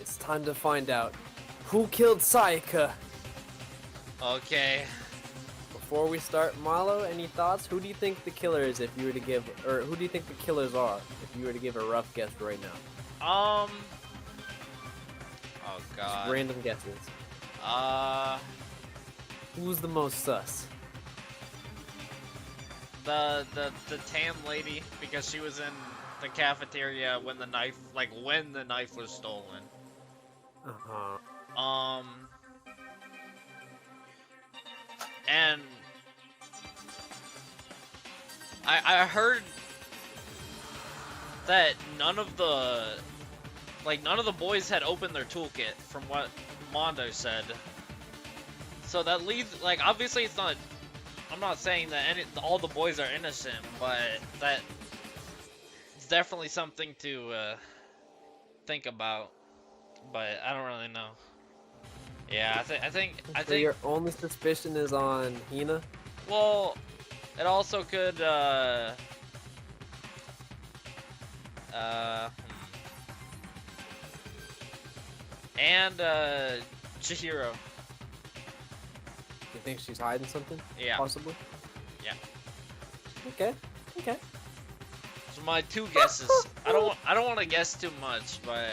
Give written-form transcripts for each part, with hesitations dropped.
it's time to find out who killed Sayaka. Okay. Before we start, Milo, any thoughts? Who do you think the killer is if you were to give, or who do you think the killers are if you were to give a rough guess right now? Oh Just god. random guesses. Who's the most sus? The tan lady, because she was in the cafeteria when the knife was stolen. And I heard that none of the boys had opened their toolkit, from what Mondo said. So that leads, like, obviously it's not, I'm not saying that all the boys are innocent, but that it's definitely something to think about. But I don't really know. Yeah, I think your only suspicion is on Hina? well, it also could and Chihiro. You think she's hiding something? Yeah. Possibly? Yeah. Okay. Okay. So my two guesses. I don't want to guess too much, but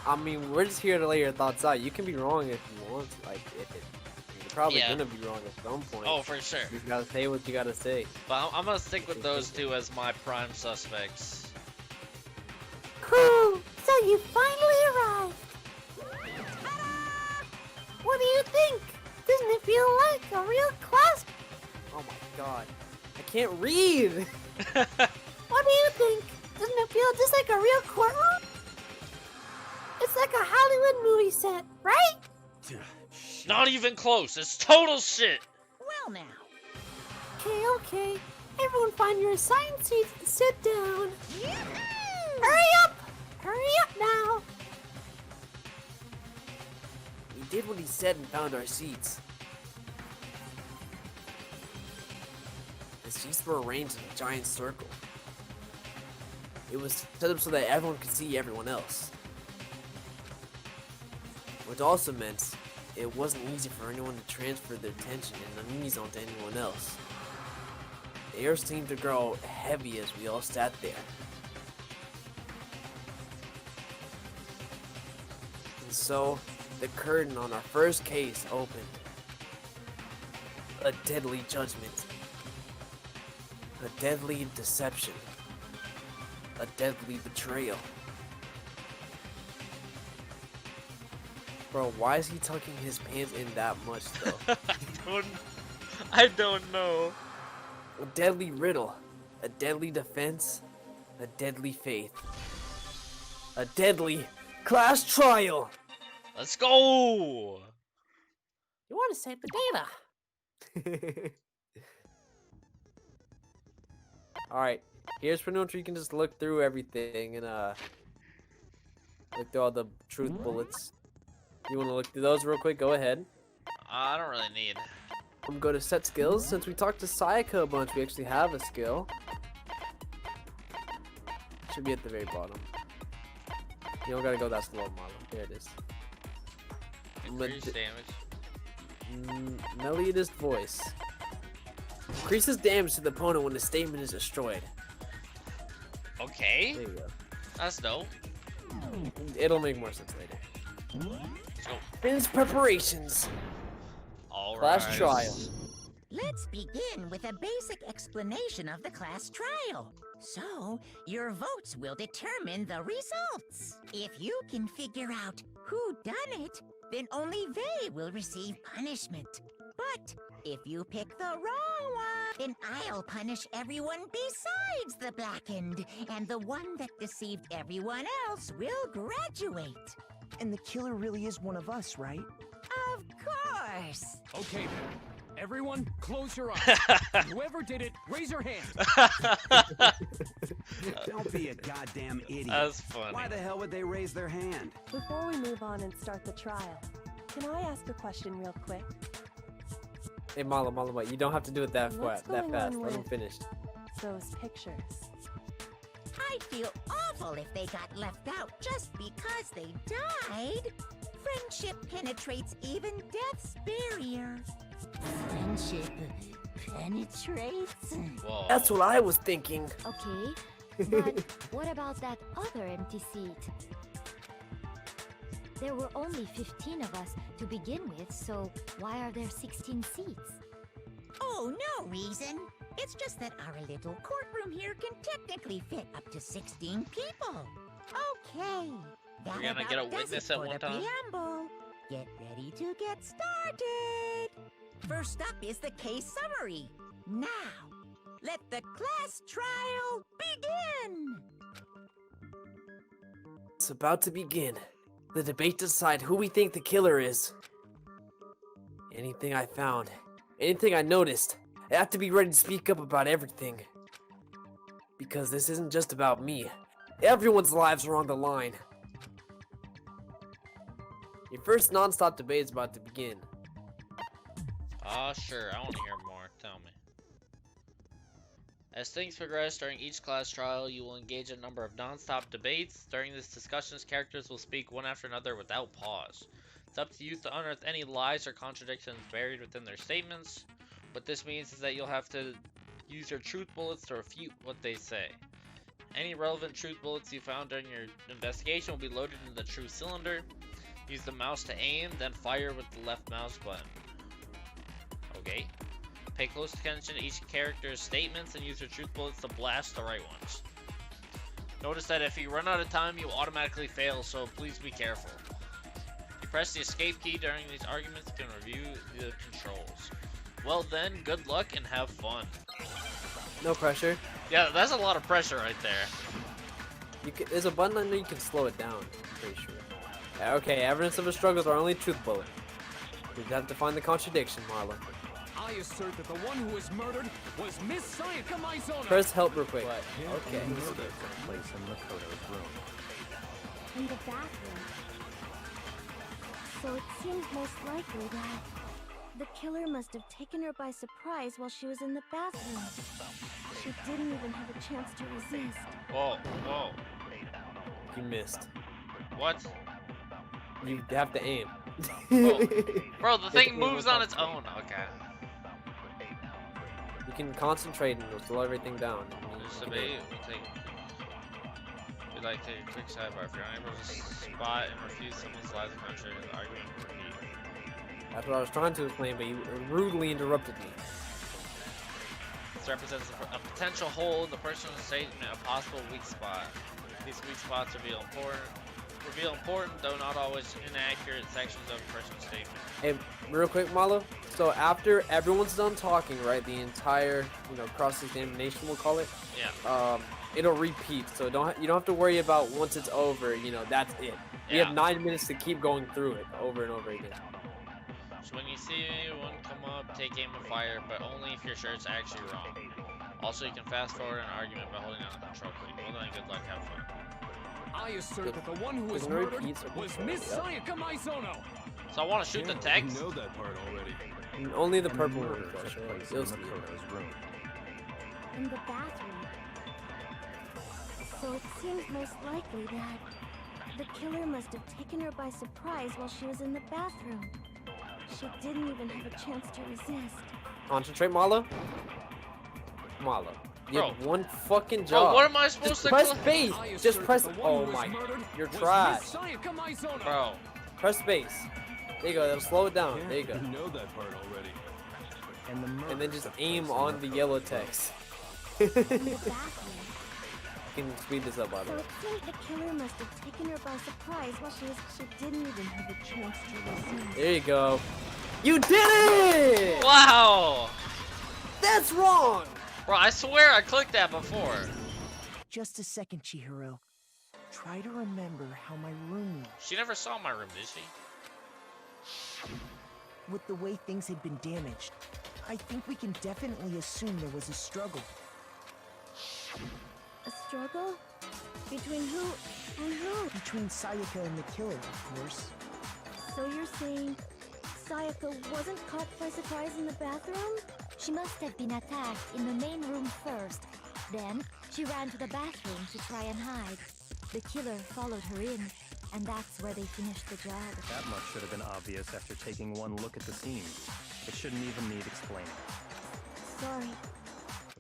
I mean, we're just here to lay your thoughts out. You can be wrong if you want to. Like, you're probably gonna be wrong at some point. oh, for sure. You gotta say what you gotta say. But I'm gonna stick with those two as my prime suspects. Cool! So you finally arrived! Ta-da! What do you think? Doesn't it feel like a real class? Oh my god. I can't read! What do you think? Doesn't it feel just like a real courtroom? It's like a Hollywood movie set, right? Not even close. It's total shit. Well now. Okay. Everyone find your assigned seats and sit down. Hurry up! Hurry up now! We did what he said and found our seats. The seats were arranged in a giant circle. It was set up so that everyone could see everyone else. Which also meant it wasn't easy for anyone to transfer their tension and unease onto anyone else. The air seemed to grow heavy as we all sat there. And so, the curtain on our first case opened. A deadly judgment. A deadly deception. A deadly betrayal. Bro, why is he tucking his pants in that much though? I don't know. A deadly riddle. A deadly defense. A deadly faith. A deadly class trial. Let's go. You want to save the data? Alright, here's for notes where you can just look through everything and look through all the truth bullets. You want to look through those real quick? Go ahead. I don't really need. I'm going to set skills. Since we talked to Sayaka a bunch, we actually have a skill. Should be at the very bottom. You don't gotta go that slow, Milo. There it is. Increase damage. Melodious voice. Increases damage to the opponent when the statement is destroyed. Okay. There you go. That's dope. It'll make more sense later. Let's go. Finish preparations. All Class right. trial. Let's begin with a basic explanation of the class trial. So, your votes will determine the results. If you can figure out who done it, then only they will receive punishment. But if you pick the wrong one, then I'll punish everyone besides the blackened, and the one that deceived everyone else will graduate. And the killer really is one of us, right? Of course. Okay then. Everyone, close your eyes. Whoever did it, raise your hand. Don't be a goddamn idiot. That's funny. Why the hell would they raise their hand? Before we move on and start the trial, can I ask a question real quick? Hey, Milo, you don't have to do it that What's fast. going on Let him with finish. those pictures? I'd feel awful awful if they got left out just because they died. Friendship penetrates even death's barrier. Friendship penetrates? Whoa. That's what I was thinking. Okay, but what about that other empty seat? There were only 15 of us to begin with, so why are there 16 seats? Oh, no reason. It's just that our little courtroom here can technically fit up to 16 people. Okay. That We're gonna about get a does witness it at for one the time. preamble. Get ready to get started. First up is the case summary. Now, let the class trial begin. It's about to begin. The debate to decide who we think the killer is. Anything I found, anything I noticed, I have to be ready to speak up about everything. Because this isn't just about me. Everyone's lives are on the line. Your first non-stop debate is about to begin. Sure, I want to hear more. Tell me. As things progress during each class trial, you will engage in a number of non-stop debates. During this discussions, characters will speak one after another without pause. It's up to you to unearth any lies or contradictions buried within their statements. What this means is that you'll have to use your truth bullets to refute what they say. Any relevant truth bullets you found during your investigation will be loaded into the truth cylinder. Use the mouse to aim, then fire with the left mouse button. Okay. Pay close attention to each character's statements and use your truth bullets to blast the right ones. Notice that if you run out of time, you automatically fail, so please be careful. If you press the escape key during these arguments, you can review the controls. Well then, good luck and have fun. No pressure. Yeah, that's a lot of pressure right there. There's a button under you can slow it down, I'm pretty sure. Okay, evidence of a struggle is our only truth bullet. We have to find the contradiction, Milo. I assert that the one who was murdered was Miss Sayaka Maizono. Press help real quick. Okay. And murder took place in Makoto's room. In the bathroom. So it seems most likely that the killer must have taken her by surprise while she was in the bathroom. She didn't even have a chance to resist. Whoa, whoa. You missed. What? You have to aim. Whoa. Bro, the thing moves on its own. Okay. You can concentrate and it'll slow everything down. This debate will take. We'd like to take a quick sidebar. If you're unable to spot and refuse someone's lies and contrary to the argument, repeat. That's what I was trying to explain, but you rudely interrupted me. This represents a potential hole in the person's statement, a possible weak spot. These weak spots reveal important, though not always inaccurate sections of a person's statement. Hey, real quick, Milo. So after everyone's done talking, right, the entire, cross-examination, we'll call it. Yeah. It'll repeat. So you don't have to worry about once it's over. That's it. You Yeah. have 9 minutes to keep going through it over and over again. So when you see one come up, take aim and fire, but only if you're sure it's actually wrong. Also, you can fast forward an argument by holding down the control key. Well done, good luck, have fun. I assert that the one who was Doesn't murdered repeat, so was control, Miss yep. Sayaka Maizono. So I want to shoot the text. know that part already. And only the And purple one. murder will took show. place You'll in see it. Makoto's room. In the bathroom. So it seems most likely that the killer must have taken her by surprise while she was in the bathroom. She didn't even have a chance to resist. Concentrate, Milo. Milo. You have Bro. one fucking job. Bro, what am I supposed Just to press click? space. I Just assert press. that the one Oh who was my. murdered You're was trash. Miss Sayaka Maizono. Bro, Press space. There you go. That'll slow it down. There you go. know that part already. And the murder And then just took aim place in on the yellow text. In the bathroom. You can speed this up, by the So way. it seems the killer must have taken her by surprise while she didn't even have a chance to resist. There you go. You did it! wow! That's wrong! Bro, I swear I clicked that before. Just a second, Chihiro. Try to remember how my room was. She never saw my room, did she? With the way things had been damaged, I think we can definitely assume there was a struggle. A struggle? Between who and who? Between Sayaka and the killer, of course. So you're saying Sayaka wasn't caught by surprise in the bathroom? She must have been attacked in the main room first. Then, she ran to the bathroom to try and hide. The killer followed her in, and that's where they finished the job. That much should have been obvious after taking one look at the scene. It shouldn't even need explaining. Sorry.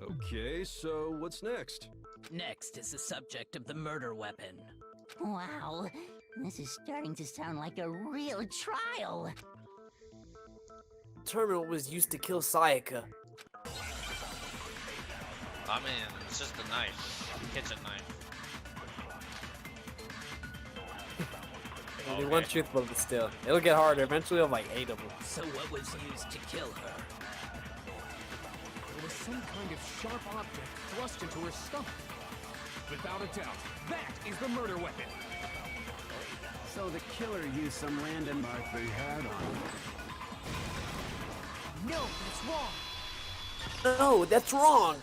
Okay, so what's next? Next is the subject of the murder weapon. Wow, this is starting to sound like a real trial. Terminal was used to kill Sayaka. I mean, it's just a knife. Kitchen knife. Only one truth bullet, but still. It'll get harder. Eventually, I'll like 8 of them. So what was used to kill her? There was some kind of sharp object thrust into her stomach. Without a doubt, that is the murder weapon. So the killer used some random mark they had on him. No, that's wrong. No, that's wrong.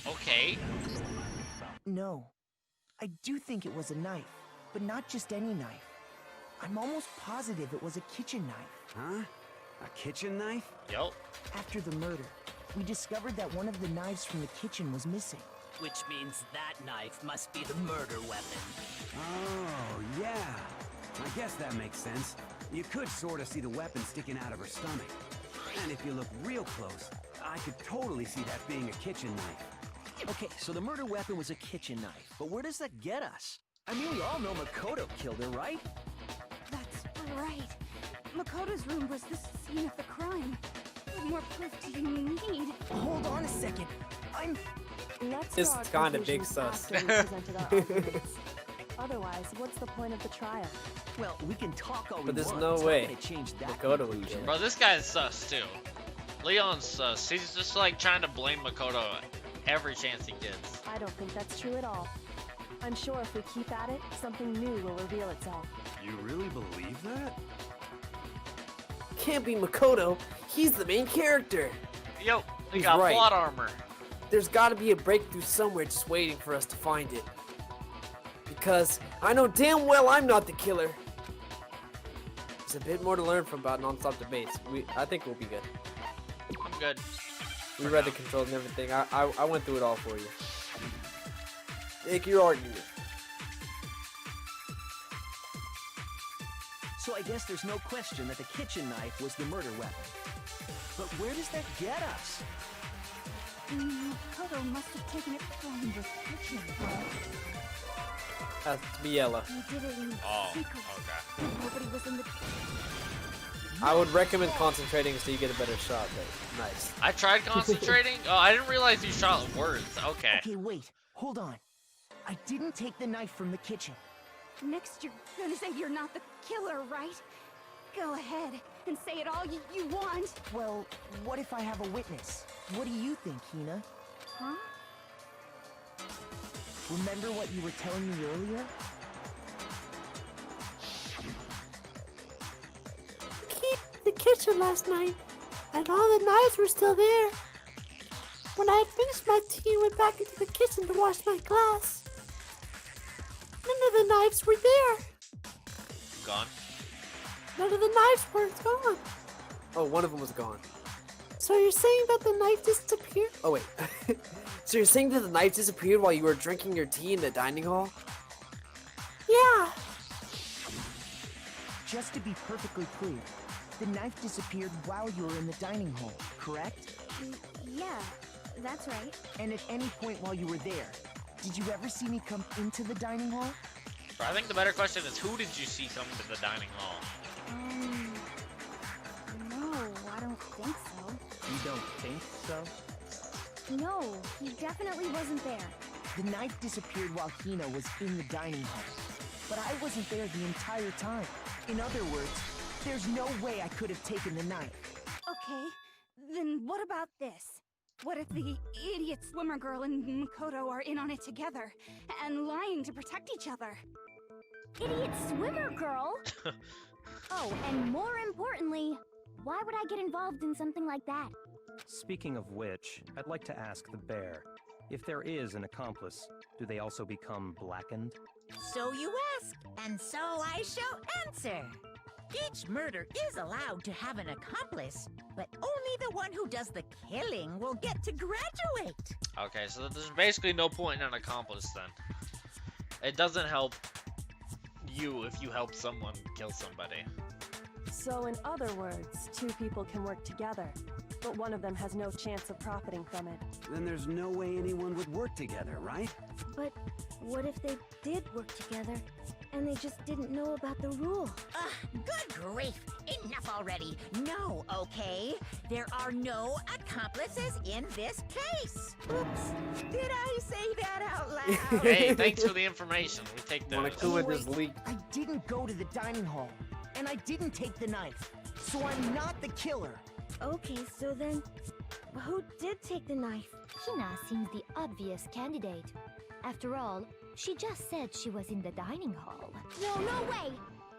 Okay. No. I do think it was a knife, but not just any knife. I'm almost positive it was a kitchen knife. Huh? A kitchen knife? Yup. After the murder, we discovered that one of the knives from the kitchen was missing. Which means that knife must be the murder weapon. Oh, yeah. I guess that makes sense. You could sort of see the weapon sticking out of her stomach. And if you look real close, I could totally see that being a kitchen knife. Okay, so the murder weapon was a kitchen knife, but where does that get us? I mean, we all know Makoto killed her, right? That's right. Makoto's room was the scene of the crime. What more proof do you need? Hold on a second. Let's It's draw our kinda big conclusions sus. after we presented our arguments. Otherwise, what's the point of the trial? Well, we can talk all we But there's want. no It's not way gonna change that Makoto would conclusion. kill her. Bro, this guy is sus too. Leon's sus. He's just like trying to blame Makoto every chance he gets. I don't think that's true at all. I'm sure if we keep at it, something new will reveal itself. You really believe that? Can't be Makoto. He's the main character. Yo, we He's got right. plot armor. There's got to be a breakthrough somewhere just waiting for us to find it. Because I know damn well I'm not the killer. There's a bit more to learn from about non-stop debates. I think we'll be good. I'm good. We read the controls and everything. I went through it all for you. Make your argument. So I guess there's no question that the kitchen knife was the murder weapon. But where does that get us? Makoto must have taken it from the kitchen. Has to be yellow. He did it in Oh, secret. okay. Nobody was in the... I would recommend concentrating so you get a better shot, but nice. I tried concentrating. Oh, I didn't realize you shot words. Okay. Okay, wait. Hold on. I didn't take the knife from the kitchen. Next, you're gonna say you're not the killer, right? Go ahead and say it all you want. Well, what if I have a witness? What do you think, Hina? Huh? Remember what you were telling me earlier? Came to the kitchen last night, and all the knives were still there. When I had finished my tea and went back into the kitchen to wash my glass, none of the knives were there. Gone. None of the knives were gone. Oh, one of them was gone. So you're saying that the knife disappeared? Oh, wait. So you're saying that the knife disappeared while you were drinking your tea in the dining hall? Yeah. Just to be perfectly clear, the knife disappeared while you were in the dining hall, correct? Yeah, that's right. And at any point while you were there, did you ever see me come into the dining hall? I think the better question is, who did you see come to the dining hall? No, I don't think so. You don't think so? No, he definitely wasn't there. The knife disappeared while Hina was in the dining hall. But I wasn't there the entire time. In other words, there's no way I could have taken the knife. Okay, then what about this? What if the idiot swimmer girl and Makoto are in on it together and lying to protect each other? Idiot swimmer girl? Oh, and more importantly, why would I get involved in something like that? Speaking of which, I'd like to ask the bear, if there is an accomplice, do they also become blackened? So you ask, and so I shall answer. Each murder is allowed to have an accomplice, but only the one who does the killing will get to graduate. Okay, so there's basically no point in an accomplice then. It doesn't help you if you help someone kill somebody. So in other words, two people can work together, but one of them has no chance of profiting from it. Then there's no way anyone would work together, right? But what if they did work together and they just didn't know about the rule? Good grief! Enough already! No, okay? There are no accomplices in this case! Oops! Did I say that out loud? Hey, thanks for the information. We take those. Monokuma just leaked. I didn't go to the dining hall, and I didn't take the knife, so I'm not the killer. Okay, so then, who did take the knife? Hina seems the obvious candidate. After all, she just said she was in the dining hall. No, no way!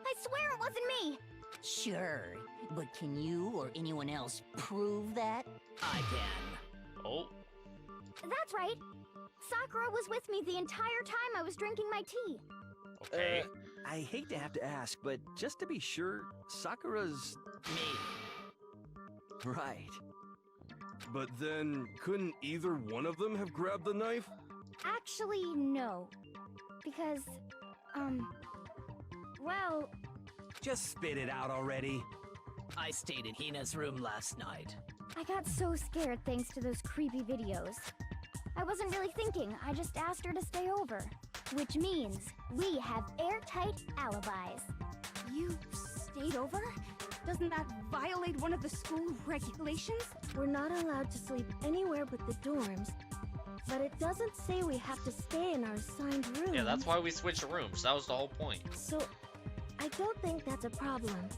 I swear it wasn't me! Sure, but can you or anyone else prove that? I can. Oh. That's right. Sakura was with me the entire time I was drinking my tea. Okay. I hate to have to ask, but just to be sure, Sakura's... Me. Right. But then, couldn't either one of them have grabbed the knife? Actually, no. Because, well... Just spit it out already. I stayed in Hina's room last night. I got so scared thanks to those creepy videos. I wasn't really thinking, I just asked her to stay over. Which means, we have airtight alibis. You stayed over? Doesn't that violate one of the school regulations? We're not allowed to sleep anywhere but the dorms, but it doesn't say we have to stay in our assigned room. Yeah, that's why we switched rooms. That was the whole point. So, I don't think that's a problem.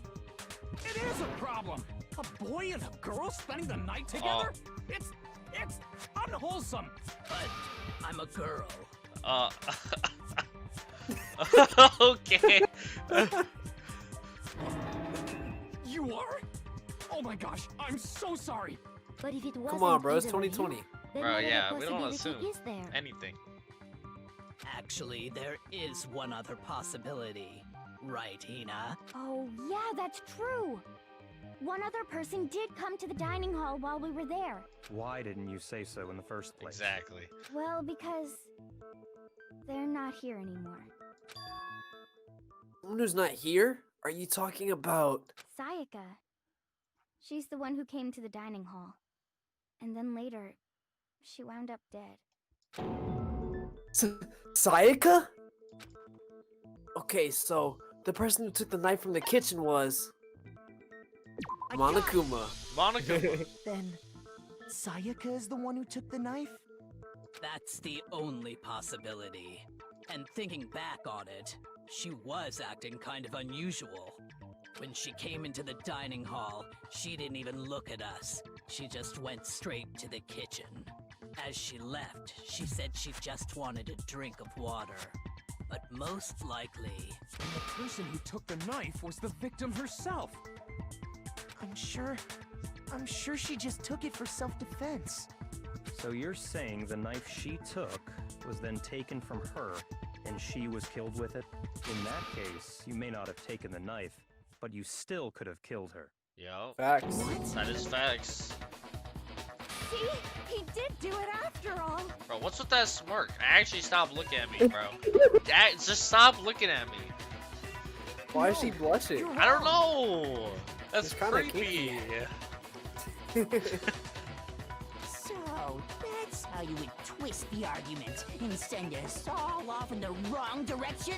It is a problem. A boy and a girl spending the night together? It's unwholesome. But I'm a girl. Okay. You are? Oh my gosh, I'm so sorry. But if it wasn't Come on, bro. It's either of you, 2020. then Bro, what other yeah, we don't possibility assume is there? anything. Actually, there is one other possibility. Right, Hina? Oh, yeah, that's true. One other person did come to the dining hall while we were there. Why didn't you say so in the first place? Exactly. Well, because they're not here anymore. Someone who's not here? Are you talking about... Sayaka. She's the one who came to the dining hall. And then later, she wound up dead. Sayaka? Okay, so the person who took the knife from the kitchen was... Monokuma. Monokuma. Then, Sayaka is the one who took the knife? That's the only possibility. And thinking back on it, she was acting kind of unusual. When she came into the dining hall, she didn't even look at us. She just went straight to the kitchen. As she left, she said she just wanted a drink of water. But most likely... And the person who took the knife was the victim herself. I'm sure she just took it for self-defense. So you're saying the knife she took was then taken from her, and she was killed with it? In that case, you may not have taken the knife, but you still could have killed her. Yo. Facts. That is facts. See? He did do it after all. Bro, what's with that smirk? Actually, stop looking at me, bro. Just stop looking at me. Why is she blushing? I don't know. That's It's kinda creepy. So, that's how you would twist the argument and send us all off in the wrong direction?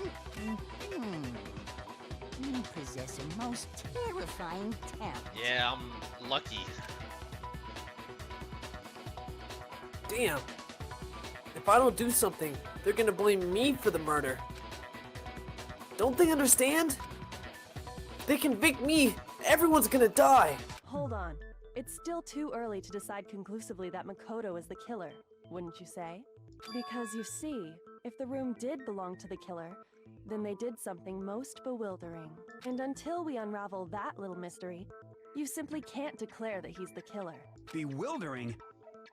You possess a most terrifying talent. Yeah, I'm lucky. Damn. If I don't do something, they're gonna blame me for the murder. Don't they understand? They convict me, everyone's gonna die. Hold on. It's still too early to decide conclusively that Makoto is the killer, wouldn't you say? Because you see, if the room did belong to the killer, then they did something most bewildering. And until we unravel that little mystery, you simply can't declare that he's the killer. Bewildering?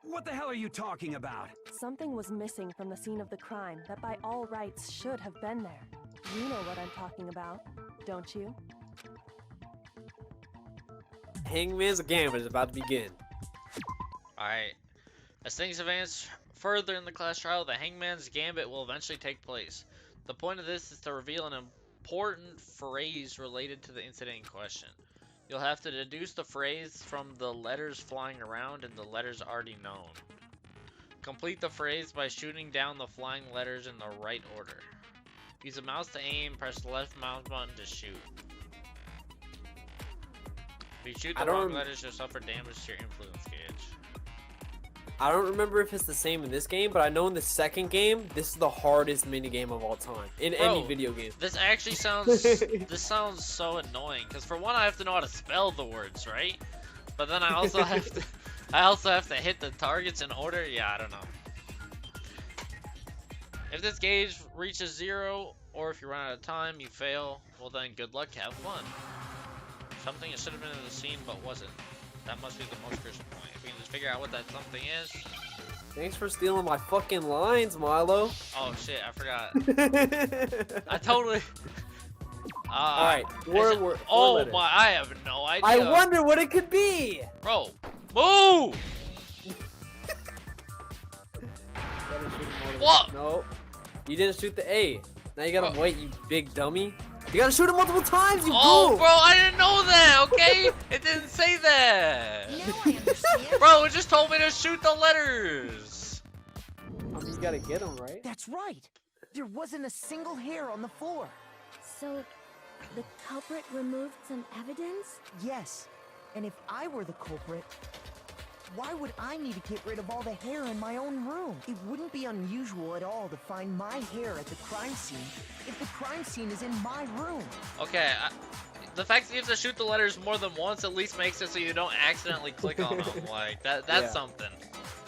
What the hell are you talking about? Something was missing from the scene of the crime that by all rights should have been there. You know what I'm talking about, don't you? Hangman's Gambit is about to begin. Alright. As things advance further in the class trial, the Hangman's Gambit will eventually take place. The point of this is to reveal an important phrase related to the incident in question. You'll have to deduce the phrase from the letters flying around and the letters already known. Complete the phrase by shooting down the flying letters in the right order. Use a mouse to aim, press the left mouse button to shoot. If you shoot the wrong letters, you'll suffer damage to your influence gauge. I don't remember if it's the same in this game, but I know in the second game, this is the hardest minigame of all time. In any video game. This actually sounds, this sounds so annoying. Because for one, I have to know how to spell the words, right? But then I also have to hit the targets in order. Yeah, I don't know. If this gauge reaches 0, or if you run out of time, you fail, well then good luck, have fun. Something that should have been in the scene but wasn't. That must be the most crucial point. If we can just figure out what that something is. Thanks for stealing my fucking lines, Milo. Oh shit, I forgot. I totally... Alright, oh my, I have no idea. I wonder what it could be! Bro, move! What? No, you didn't shoot the A. Now you gotta wait, you big dummy. You gotta shoot it multiple times, you bro, I didn't know that, okay? It didn't say that. Now I understand. Bro, it just told me to shoot the letters. I mean, you gotta get them, right? That's right. There wasn't a single hair on the floor. So, the culprit removed some evidence? Yes. And if I were the culprit, why would I need to get rid of all the hair in my own room? It wouldn't be unusual at all to find my hair at the crime scene if the crime scene is in my room. Okay, the fact that you have to shoot the letters more than once at least makes it so you don't accidentally click on them. Like, that's something.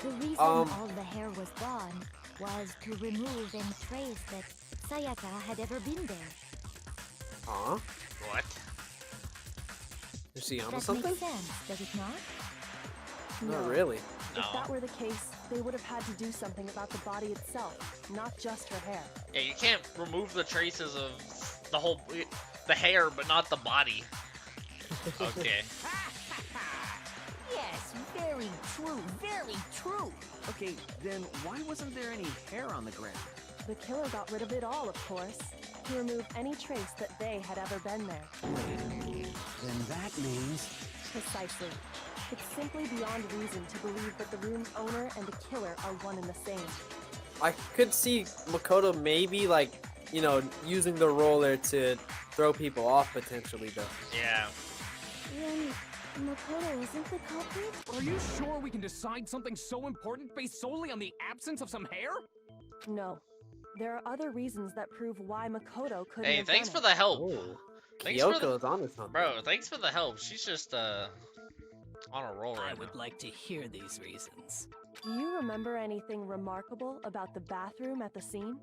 The reason all the hair was gone was to remove any trace that Sayaka had ever been there. Huh? What? Is she onto That something? makes sense, does it not? Not really. No. If that were the case, they would have had to do something about the body itself, not just her hair. Yeah, you can't remove the traces of the hair, but not the body. Okay. Yes, very true, very true. Okay, then why wasn't there any hair on the ground? The killer got rid of it all, of course. He removed any trace that they had ever been there. Then that means... Precisely. It's simply beyond reason to believe that the room's owner and the killer are one and the same. I could see Makoto maybe, like, you know, using the roller to throw people off potentially, though. Yeah. Then Makoto isn't the culprit? Are you sure we can decide something so important based solely on the absence of some hair? No. There are other reasons that prove why Makoto couldn't Hey, have thanks done for it. the help. Oh, Thanks for Kyoko's on to something. Bro, thanks for the help. She's just on a roll right I now. would like to hear these reasons. Do you remember anything remarkable about the bathroom at the scene?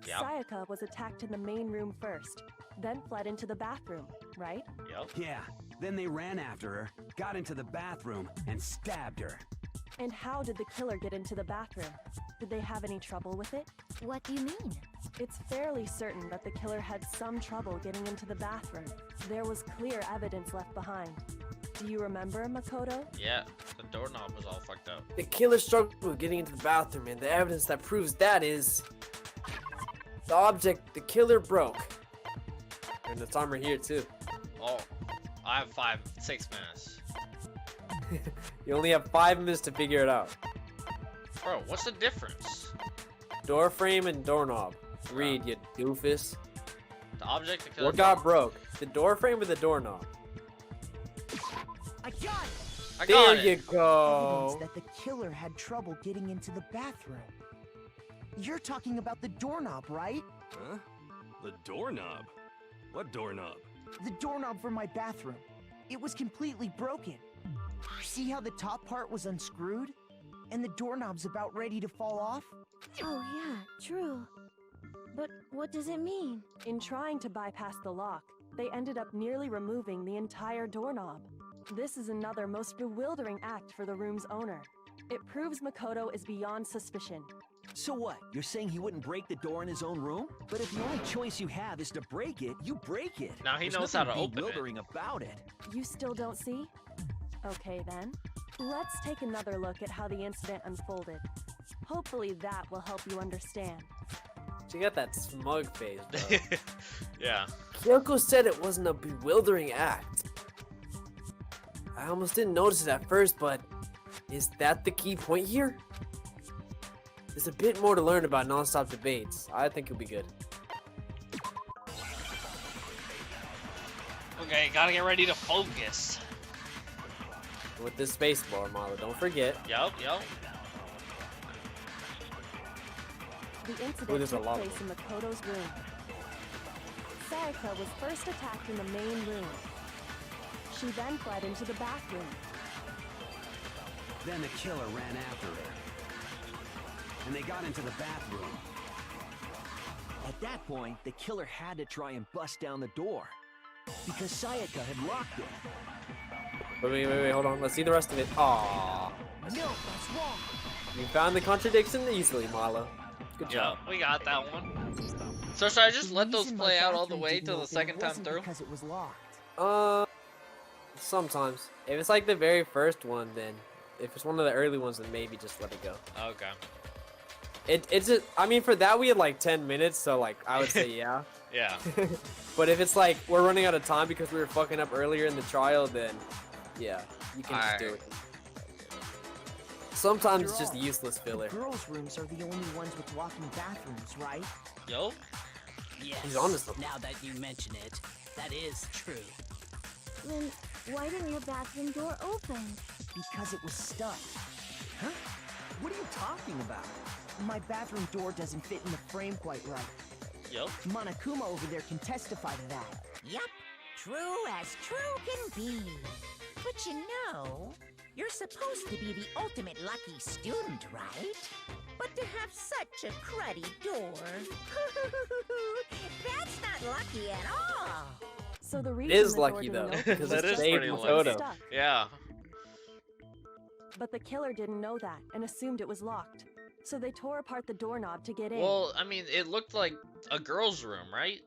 Yep. Sayaka was attacked in the main room first, then fled into the bathroom, right? Yep. Yeah, then they ran after her, got into the bathroom, and stabbed her. And how did the killer get into the bathroom? Did they have any trouble with it? What do you mean? It's fairly certain that the killer had some trouble getting into the bathroom. There was clear evidence left behind. Do you remember, Makoto? Yeah, the doorknob was all fucked up. The killer struggled with getting into the bathroom, and the evidence that proves that is the object the killer broke. And the timer here too. Oh, I have 6 minutes. You only have 5 minutes to figure it out. Bro, what's the difference? Door frame and doorknob. Read, you doofus. The object the killer What got broke? The door frame or the doorknob? I got it! I got There you go. Evidence that the killer had trouble getting into the bathroom. You're talking about the doorknob, right? Huh? The doorknob? What doorknob? The doorknob for my bathroom. It was completely broken. See how the top part was unscrewed? And the doorknob's about ready to fall off? Oh yeah, true. But what does it mean? In trying to bypass the lock, they ended up nearly removing the entire doorknob. This is another most bewildering act for the room's owner. It proves Makoto is beyond suspicion. So what? You're saying he wouldn't break the door in his own room? But if the only choice you have is to break it, you break it. Now he There's knows how to nothing open it. bewildering about it. You still don't see? Okay then. Let's take another look at how the incident unfolded. Hopefully that will help you understand. She got that smug face, bro. Yeah. Kyoko said it wasn't a bewildering act. I almost didn't notice it at first, but is that the key point here? There's a bit more to learn about non-stop debates. I think it'll be good. Okay, gotta get ready to focus. With this spacebar, Milo, don't forget. Yup. The incident there's a took lot place in Makoto's room. Sayaka was first attacked in the main room. She then fled into the bathroom. Then the killer ran after her. And they got into the bathroom. At that point, the killer had to try and bust down the door. Because Sayaka had locked it. Wait, hold on. Let's see the rest of it. Aww. No, that's wrong. You found the contradiction easily, Milo. Good job. We got that one. So should I just let those play out all the way till the second time through? Because it was locked. Sometimes. If it's like the very first one, then if it's one of the early ones, then maybe just let it go. Okay. It's just, I mean, for that we had like 10 minutes, so like I would say yeah. Yeah. But if it's like we're running out of time because we were fucking up earlier in the trial, then yeah, you can just do it. Sometimes it's just useless filler. Girls' rooms are the only ones with walking bathrooms, right? Yo. Yes. He's on to something. Now that you mention it, that is true. Then why didn't your bathroom door open? Because it was stuck. Huh? What are you talking about? My bathroom door doesn't fit in the frame quite right. Yup. Monokuma over there can testify to that. Yup, true as true can be. But you know, you're supposed to be the ultimate lucky student, right? But to have such a cruddy door, that's not lucky at all. So the It reason is the door lucky didn't though, open because That it is saved pretty lucky. Makoto. stuck. Yeah. But the killer didn't know that and assumed it was locked. So they tore apart the doorknob to get in. Well, I mean, it looked like a girl's room, right?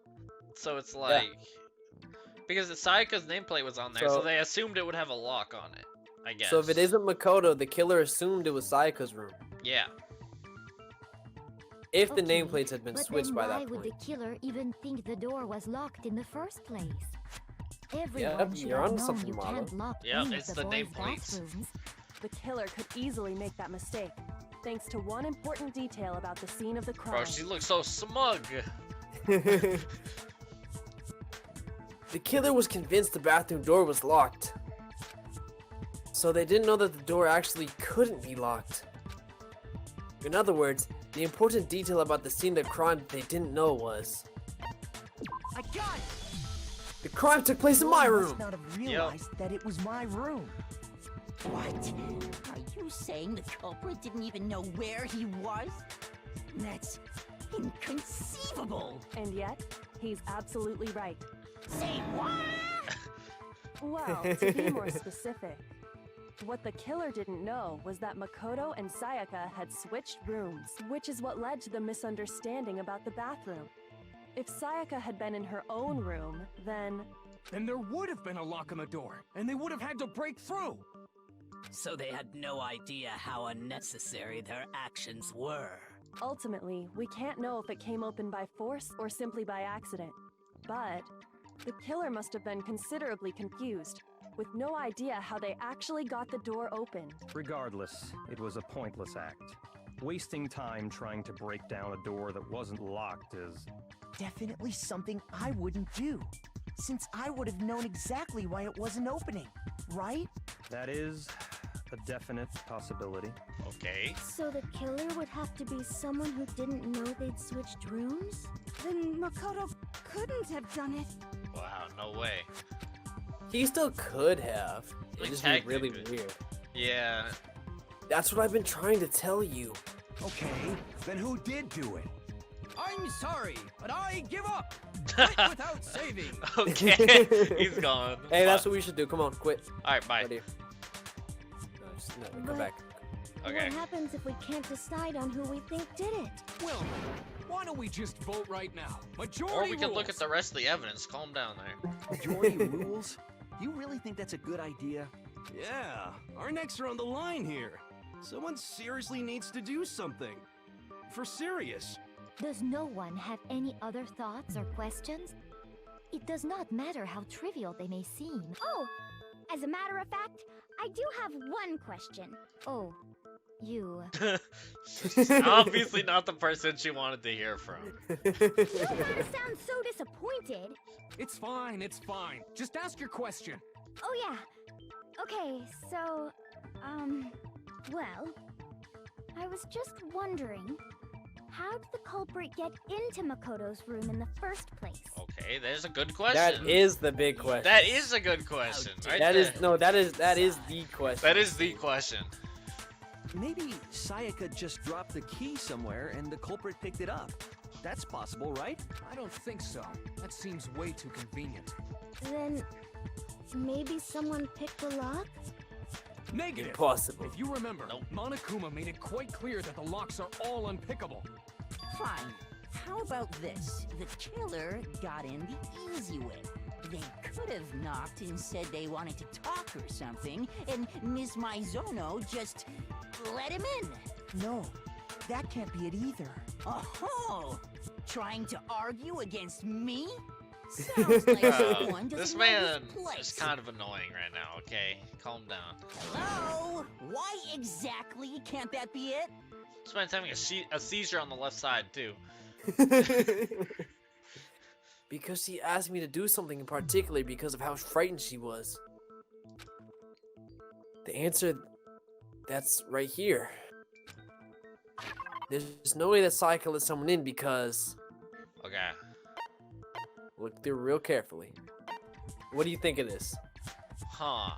So it's like... Because the Sayaka's nameplate was on there, so they assumed it would have a lock on it, I guess. So if it isn't Makoto, the killer assumed it was Sayaka's room. Yeah. If the Okay, nameplates had been but switched then by why that would point. the killer even think the door was locked in the first place? Yep, Everyone should you're have onto known something, you Milo. can't lock Yep, any it's of the the boys' nameplates. bathrooms. The killer could easily make that mistake, thanks to one important detail about the scene of the crime. Bro, she looks so smug. The killer was convinced the bathroom door was locked. So they didn't know that the door actually couldn't be locked. In other words, the important detail about the scene of the crime that they didn't know was... I got it! The crime took place in my You room! must not have realized that it was my room. What? Are you saying the culprit didn't even know where he was? That's inconceivable. And yet, he's absolutely right. Say what? Well, to be more specific, what the killer didn't know was that Makoto and Sayaka had switched rooms, which is what led to the misunderstanding about the bathroom. If Sayaka had been in her own room, then There would have been a lock on the door, and they would have had to break through. So they had no idea how unnecessary their actions were. ultimately, we can't know if it came open by force or simply by accident. But the killer must have been considerably confused, with no idea how they actually got the door open. Regardless, it was a pointless act. Wasting time trying to break down a door that wasn't locked is... Definitely something I wouldn't do, since I would have known exactly why it wasn't opening, right? That is a definite possibility. Okay. So the killer would have to be someone who didn't know they'd switched rooms? Then Makoto couldn't have done it. Wow, no way. He still could have. Like, It just be really technically. weird. Yeah. That's what I've been trying to tell you. Okay, then who did do it? I'm sorry, but I give up. Quit without saving. Okay. He's gone. Hey, that's what we should do. Come on, quit. Alright, bye. Right here. No, come But- back. Okay. What happens if we can't decide on who we think did it? Well, why don't we just vote right now? Majority Or we can look rules. at the rest of the evidence. Calm down there. Majority rules? You really think that's a good idea? Yeah, our necks are on the line here. Someone seriously needs to do something. For serious. Does no one have any other thoughts or questions? It does not matter how trivial they may seem. Oh, as a matter of fact, I do have one question. Oh, you. Obviously not the person she wanted to hear from. You gotta sound so disappointed. It's fine, it's fine. Just ask your question. Oh yeah. Okay, so, well, I was just wondering, how did the culprit get into Makoto's room in the first place? Okay, there's a good question. That is the big question. That is a good question. Right That there. is no. That is the question. That is the question. Maybe Sayaka just dropped the key somewhere and the culprit picked it up. That's possible, right? I don't think so. That seems way too convenient. Then maybe someone picked the lock? Negative. Impossible. If you remember, Monokuma made it quite clear that the locks are all unpickable. Fine. How about this? The killer got in the easy way. They could have knocked and said they wanted to talk or something, and Ms. Maizono just let him in. No, that can't be it either. Oh, trying to argue against me? Sounds like someone This doesn't know man his place. is kind of annoying right now, okay? Calm down. Hello? Why exactly can't that be it? This man's having a seizure on the left side, too. Because she asked me to do something in particular because of how frightened she was. The answer, that's right here. There's no way that Sayaka let someone in because... Okay. Look through real carefully. What do you think of this? Huh.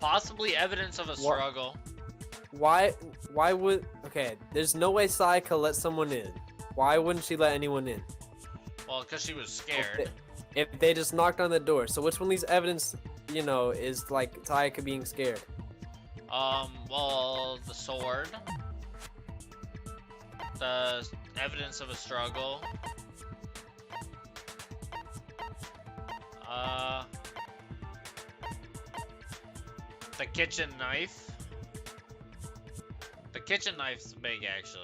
Possibly evidence of a struggle. Why would... Okay, there's no way Sayaka let someone in. Why wouldn't she let anyone in? Well, because she was scared. If they just knocked on the door. So which one of these evidence, you know, is like Sayaka being scared? Well, the sword. The evidence of a struggle. The kitchen knife. The kitchen knife's big, actually.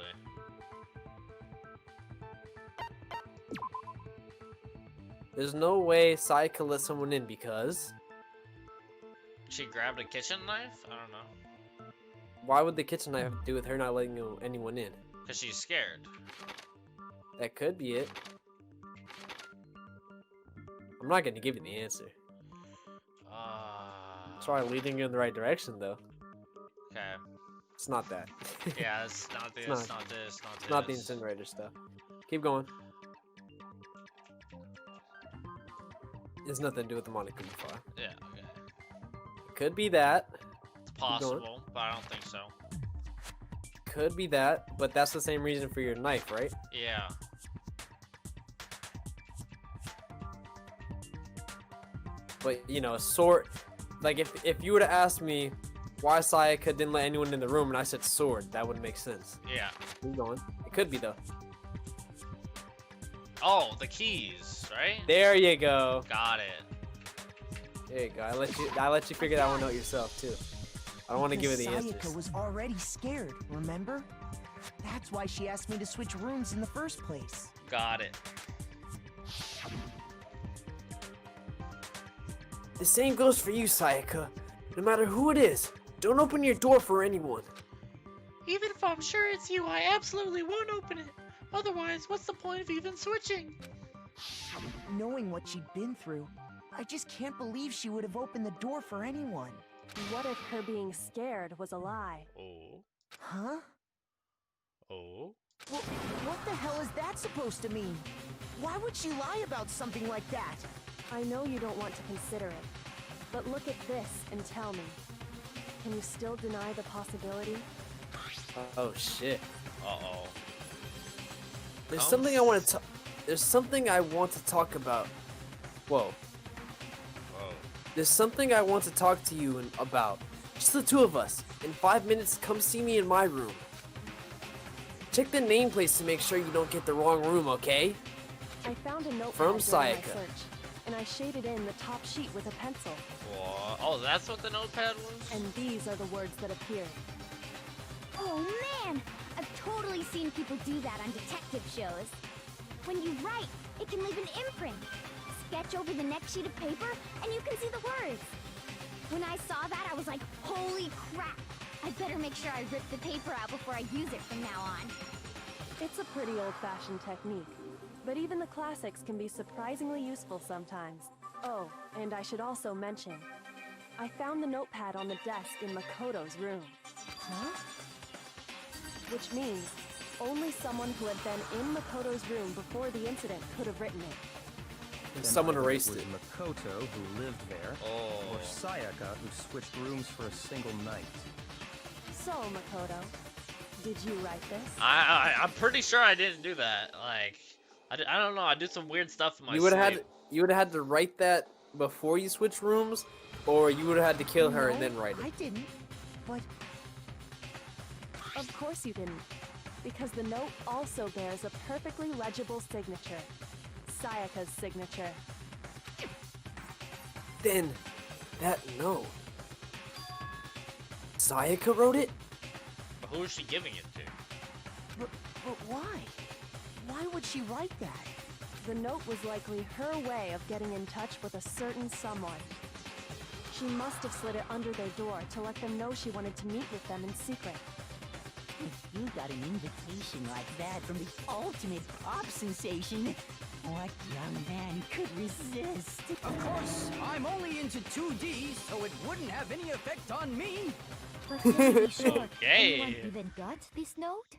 There's no way Sayaka let someone in because... She grabbed a kitchen knife? I don't know. Why would the kitchen knife have to do with her not letting anyone in? Because she's scared. That could be it. I'm not going to give you the answer. Try leading you in the right direction, though. Okay. It's not that. Yeah, it's not this, It's not this, not this. Not the incinerator stuff. Keep going. It's nothing to do with the Monokuma file. Yeah, okay. Could be that. It's possible, but I don't think so. Could be that, but that's the same reason for your knife, right? Yeah. But, you know, sword... Like, if you were to ask me why Sayaka didn't let anyone in the room and I said sword, that wouldn't make sense. Yeah. Keep going. It could be, though. Oh, the keys, right? There you go. Got it. There you go. I let you figure that one out yourself, too. I don't want to give her the Sayaka answers. was already scared, remember? That's why she asked me to switch rooms in the first place. Got it. The same goes for you, Sayaka. No matter who it is, don't open your door for anyone. Even if I'm sure it's you, I absolutely won't open it. Otherwise, what's the point of even switching? Knowing what she'd been through, I just can't believe she would have opened the door for anyone. What if her being scared was a lie? Oh. Huh? Oh? Well, what the hell is that supposed to mean? Why would she lie about something like that? I know you don't want to consider it, but look at this and tell me. Can you still deny the possibility? Oh shit. Uh-oh. There's something I want to There's something I want to talk about. Whoa. Whoa. There's something I want to talk to you about. Just the two of us. In 5 minutes, come see me in my room. Check the nameplates to make sure you don't get the wrong room, okay? I found a notepad From during my Sayaka. search, and I shaded in the top sheet with a pencil. What? Oh, that's what the notepad was? And these are the words that appeared. Oh man! I've totally seen people do that on detective shows. When you write, it can leave an imprint. Sketch over the next sheet of paper, and you can see the words. When I saw that, I was like, holy crap! I better make sure I rip the paper out before I use it from now on. It's a pretty old-fashioned technique, but even the classics can be surprisingly useful sometimes. Oh, and I should also mention, I found the notepad on the desk in Makoto's room. Huh? Which means only someone who had been in Makoto's room before the incident could have written it. Then Someone either erased was it. Makoto, who lived there, or Sayaka, who switched rooms for a single night. So, Makoto, did you write this? I'm pretty sure I didn't do that. Like, I don't know. I do some weird stuff in my You would have sleep. had to write that before you switch rooms, or you would have had to kill her and then write it. I didn't. But Of course you didn't, because the note also bears a perfectly legible signature. Sayaka's signature. Then, that note. Sayaka wrote it? But who is she giving it to? but why? Why would she write that? The note was likely her way of getting in touch with a certain someone. She must have slid it under their door to let them know she wanted to meet with them in secret. If you got an invitation like that from the ultimate pop sensation, what young man could resist? Of course, I'm only into 2D, so it wouldn't have any effect on me. But can you be sure Okay. anyone even got this note?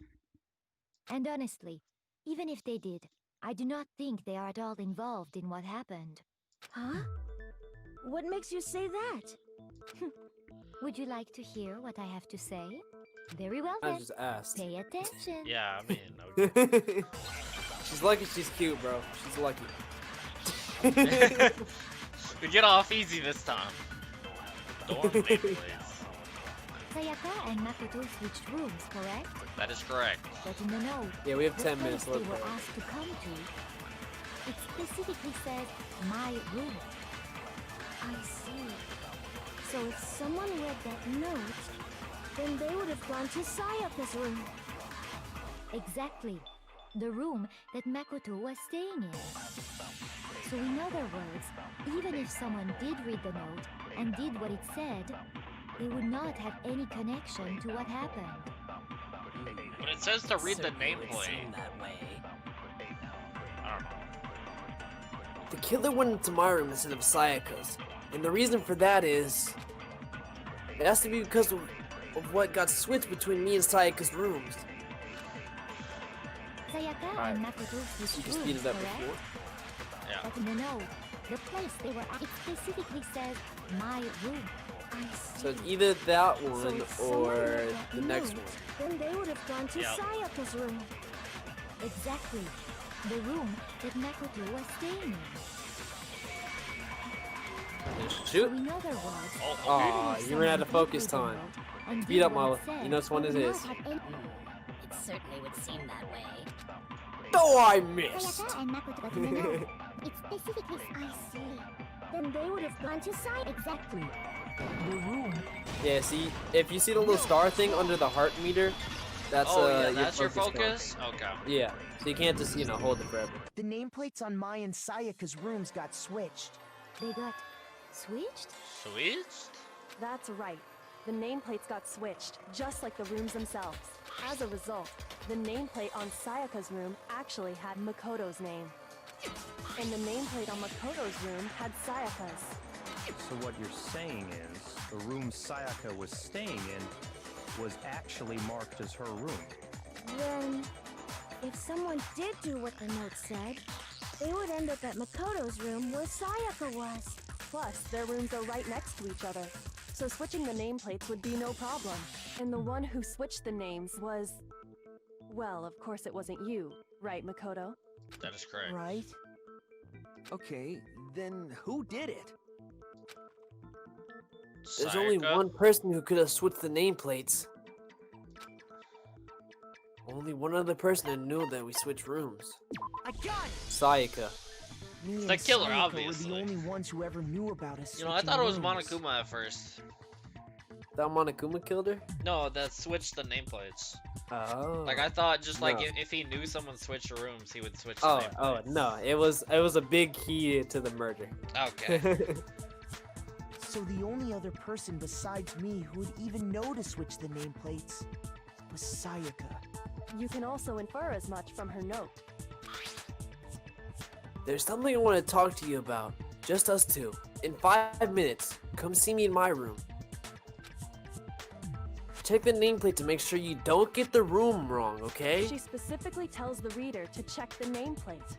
And honestly, even if they did, I do not think they are at all involved in what happened. Huh? What makes you say that? Would you like to hear what I have to say? Very well I then. just asked. Pay attention. Yeah, I mean, She's lucky she's cute, bro. She's lucky. we get off easy this time. Dorm name, please. Sayaka and Makoto switched rooms, correct? That is correct. But in the note, Yeah, we have the 10 minutes place left. they were bro. asked to come to, it specifically says, my room. I see. So if someone read that note, then they would have gone to Sayaka's room. Exactly. The room that Makoto was staying in. So in other words, even if someone did read the note and did what it said, they would not have any connection to what happened. But it says to read the Certainly would nameplate. seem that way. I don't know. The killer went into my room instead of Sayaka's. And the reason for that is... It has to be because of what got switched between me and Sayaka's rooms. Sayaka Right. and Makoto You switched just rooms, needed that correct? before. Yeah. But in the note, the place they were at, it specifically says, my room. I see. So it's either that So one if someone or read that the next note, one. then they would have gone to Yeah. Sayaka's room. Exactly. The room that Makoto was staying in. So Shoot. in other words, Oh, Aw, even if you ran out of someone focus did read the time. note and Speed did up, what Milo. it said, You know which one they it would is. not have any- It certainly would seem that way. Oh, I missed! Sayaka and Makoto got in the note. It specifically, I see. Then they would have gone to Sayaka. Exactly. The room. Yeah, see, if you see the little star thing under the heart meter, that's oh yeah, your that's your card. focus? Okay. Yeah, so you can't just, hold it forever. The nameplates on my and Sayaka's rooms got switched. They got switched? Switched? That's right. The nameplates got switched, just like the rooms themselves. As a result, the nameplate on Sayaka's room actually had Makoto's name. And the nameplate on Makoto's room had Sayaka's. So what you're saying is, the room Sayaka was staying in was actually marked as her room. Then, if someone did do what the note said, they would end up at Makoto's room where Sayaka was. Plus, their rooms are right next to each other, so switching the nameplates would be no problem. And the one who switched the names was... Well, of course it wasn't you, right, Makoto? That is correct. Right? Okay, then who did it? There's only Sayaka? one person who could have switched the nameplates. Only one other person that knew that we switched rooms. I got it! Sayaka. Me It's and the killer, Sayaka obviously. were the only ones who ever knew about us. You know, I thought it was Monokuma at first. That Monokuma killed her? No, that switched the nameplates. Oh. Like I thought, just like No. if he knew someone switched rooms, he would switch. Oh, the oh no! It was a big key to the murder. Okay. So the only other person besides me who would even know to switch the nameplates was Sayaka. You can also infer as much from her note. There's something I want to talk to you about. Just us two. In 5 minutes, come see me in my room. Check the nameplate to make sure you don't get the room wrong, okay? She specifically tells the reader to check the nameplate.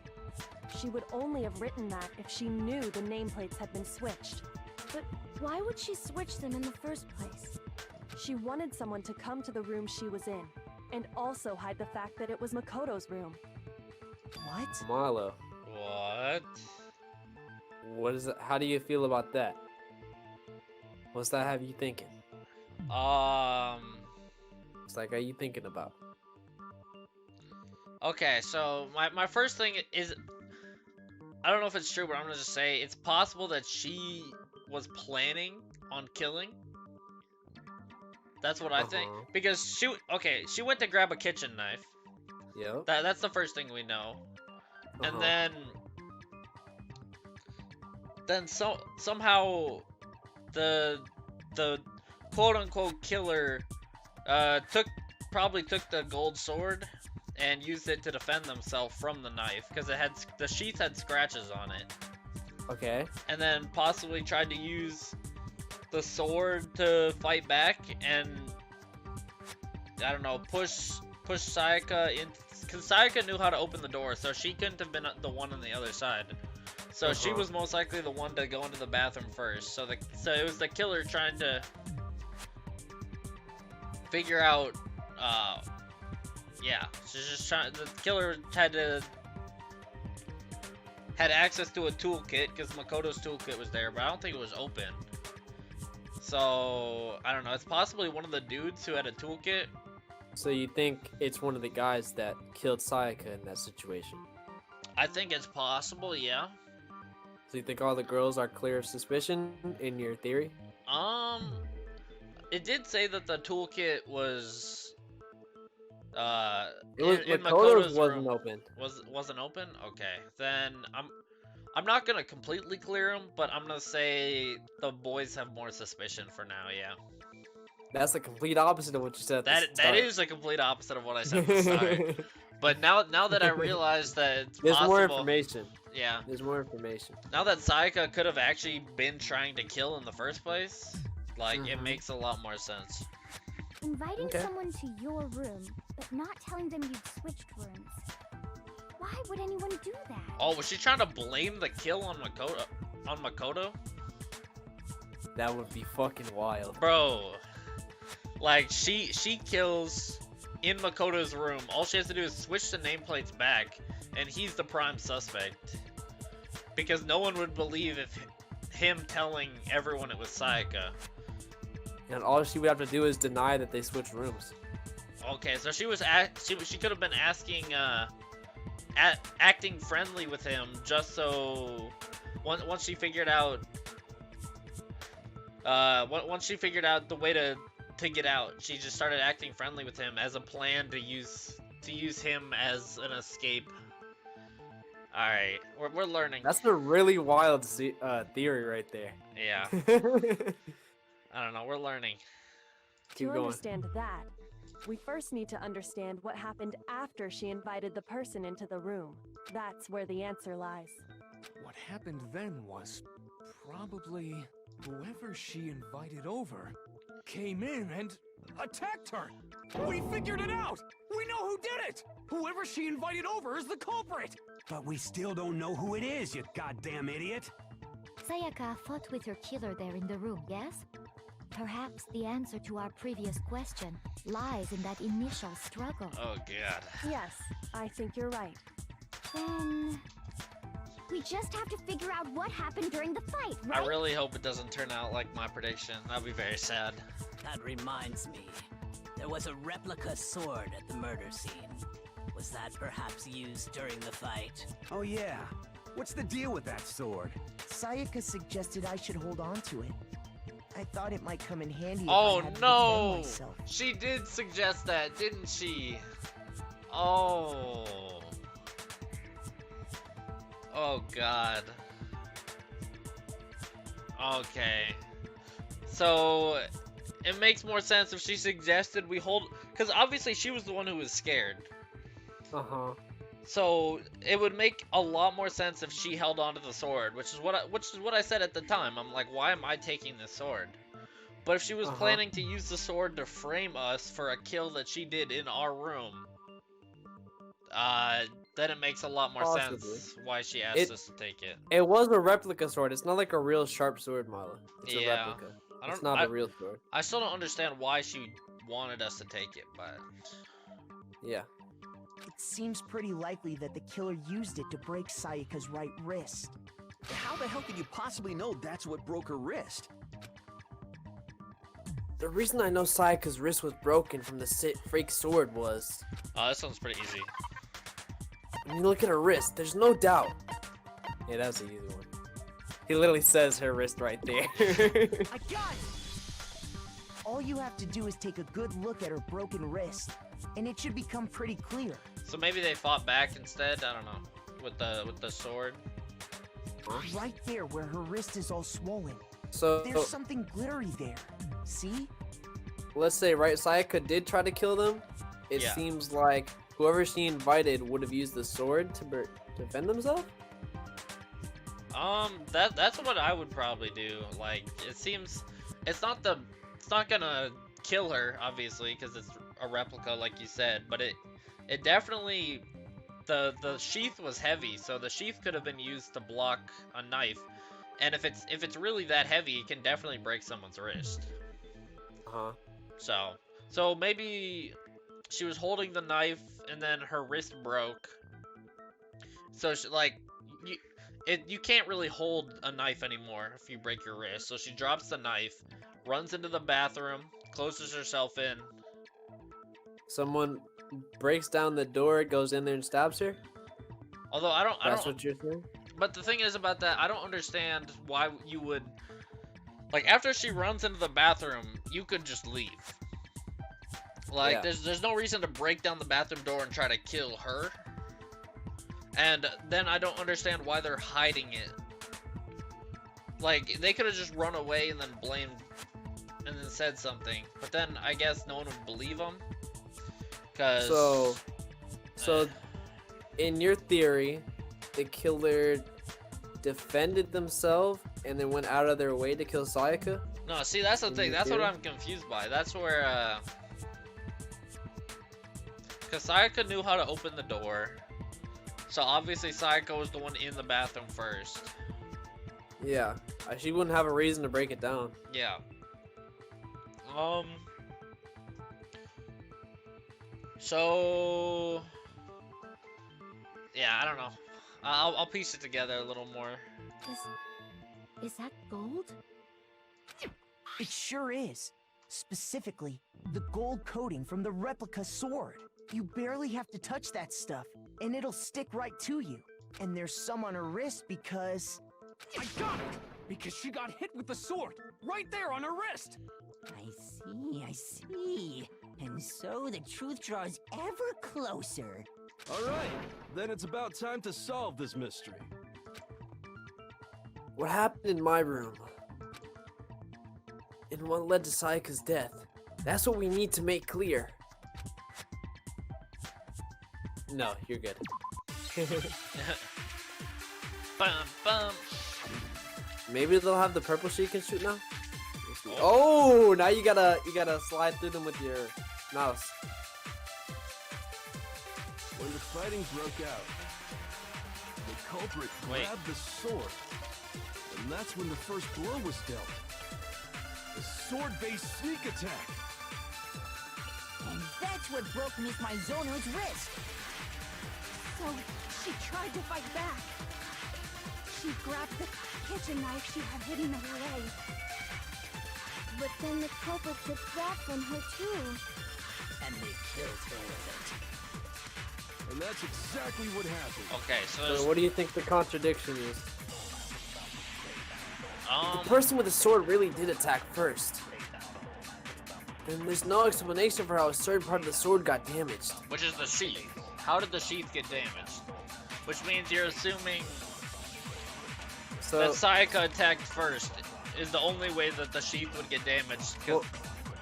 She would only have written that if she knew the nameplates had been switched. But why would she switch them in the first place? She wanted someone to come to the room she was in, and also hide the fact that it was Makoto's room. What? Milo. What? What is it? How do you feel about that? What's that have you thinking? It's like, are you thinking about? Okay, so my first thing is, I don't know if it's true, but I'm gonna just say it's possible that she was planning on killing. That's what I think, because she went to grab a kitchen knife. Yep. That's the first thing we know, and then somehow the quote unquote killer probably took the gold sword and used it to defend themselves from the knife, because the sheath had scratches on it. Okay. And then possibly tried to use the sword to fight back and, I don't know, push Sayaka in, because Sayaka knew how to open the door, so she couldn't have been the one on the other side. So she was most likely the one to go into the bathroom first. So it was the killer trying to figure out, yeah, she's just trying. The killer had access to a toolkit because Makoto's toolkit was there, but I don't think it was open. So I don't know. It's possibly one of the dudes who had a toolkit. So you think it's one of the guys that killed Sayaka in that situation? I think it's possible, yeah. So you think all the girls are clear of suspicion in your theory? It did say that the toolkit was Makoto's Makoto's wasn't room. open. Wasn't open? Okay. Then I'm not gonna completely clear them, but I'm gonna say the boys have more suspicion for now, yeah. That's the complete opposite of what you said at the That start. is the complete opposite of what I said at the start. But now that I realize that it's There's possible, more information. Yeah. There's more information. Now that Sayaka could have actually been trying to kill in the first place, like, it makes a lot more sense. Inviting someone to your room, but not telling them you'd switched rooms. Why would anyone do that? Oh, was she trying to blame the kill on Makoto? That would be fucking wild. Bro, like, she kills in Makoto's room. All she has to do is switch the nameplates back, and he's the prime suspect. Because no one would believe if him telling everyone it was Sayaka. And all she would have to do is deny that they switched rooms. Okay, so she could have been asking, acting friendly with him, just so once she figured out, once she figured out the way to get out, she just started acting friendly with him as a plan to use him as an escape. All right, we're learning. That's a really wild theory right there. Yeah. I don't know, we're learning. Keep to going. understand that, we first need to understand what happened after she invited the person into the room. That's where the answer lies. What happened then was probably whoever she invited over came in and attacked her. We figured it out! We know who did it! Whoever she invited over is the culprit! But we still don't know who it is, you goddamn idiot! Sayaka fought with her killer there in the room, yes? Perhaps the answer to our previous question lies in that initial struggle. Oh god. Yes, I think you're right. Then we just have to figure out what happened during the fight, right? I really hope it doesn't turn out like my prediction. That'd be very sad. That reminds me. There was a replica sword at the murder scene. Was that perhaps used during the fight? Oh yeah. What's the deal with that sword? Sayaka suggested I should hold on to it. I thought it might come in handy if I Oh had to defend no! myself. She did suggest that, didn't she? Oh. Oh god. Okay. So it makes more sense if she suggested we hold, because obviously she was the one who was scared. So it would make a lot more sense if she held onto the sword, which is what I said at the time. I'm like, why am I taking this sword? But if she was planning to use the sword to frame us for a kill that she did in our room, then it makes a lot more sense why she asked us to take it. It was a replica sword. It's not like a real sharp sword, Milo. It's a replica. It's not a real sword. I still don't understand why she wanted us to take it, but yeah. It seems pretty likely that the killer used it to break Sayaka's right wrist. How the hell could you possibly know that's what broke her wrist? The reason I know Sayaka's wrist was broken from the fake sword was... this one's pretty easy. When you look at her wrist, there's no doubt. Yeah, that was the easy one. He literally says her wrist right there. I got it! All you have to do is take a good look at her broken wrist, and it should become pretty clear. So maybe they fought back instead. I don't know. With the sword. Right there, where her wrist is all swollen. So there's something glittery there. See? Let's say, right, Sayaka did try to kill them. It seems like whoever she invited would have used the sword to defend themselves. That's what I would probably do. Like, it seems it's not gonna kill her, obviously, because it's a replica, like you said. But it definitely, the sheath was heavy, so the sheath could have been used to block a knife. And if it's really that heavy, it can definitely break someone's wrist. So maybe she was holding the knife and then her wrist broke. So she, like, you can't really hold a knife anymore if you break your wrist. So she drops the knife, runs into the bathroom, closes herself in. Someone breaks down the door, goes in there and stabs her. Although That's what you're saying? But the thing is about that, I don't understand why you would, like, after she runs into the bathroom, you could just leave. Like, there's no reason to break down the bathroom door and try to kill her. And then I don't understand why they're hiding it. Like, they could have just run away and then blamed, and then said something. But then I guess no one would believe them. Cause So, in your theory, the killer defended themselves and then went out of their way to kill Sayaka? No, see, that's the thing. That's what I'm confused by. That's where, because Sayaka knew how to open the door. So obviously Sayaka was the one in the bathroom first. Yeah. She wouldn't have a reason to break it down. Yeah. So... yeah, I don't know. I'll piece it together a little more. Is that gold? It sure is. Specifically, the gold coating from the replica sword. You barely have to touch that stuff, and it'll stick right to you. And there's some on her wrist because... I got it! Because she got hit with the sword, right there on her wrist! I see. And so the truth draws ever closer. Alright, then it's about time to solve this mystery. What happened in my room? And what led to Sayaka's death? That's what we need to make clear. No, you're good. Bum, bum. Maybe they'll have the purple sheet can shoot now? Oh, now you gotta slide through them with your mouse. When the fighting broke out, the culprit grabbed the sword, and that's when the first blow was dealt. The sword-based sneak attack. And that's what broke Miss Mizono's wrist. So, she tried to fight back. She grabbed the kitchen knife she had hidden in her leg. But then the culprit took that from her too. And they killed her with it. And that's exactly what happened. Okay, so what do you think the contradiction is? The person with the sword really did attack first. And there's no explanation for how a certain part of the sword got damaged. Which is the sheath. How did the sheath get damaged? Which means you're assuming that Sayaka attacked first is the only way that the sheath would get damaged. Well,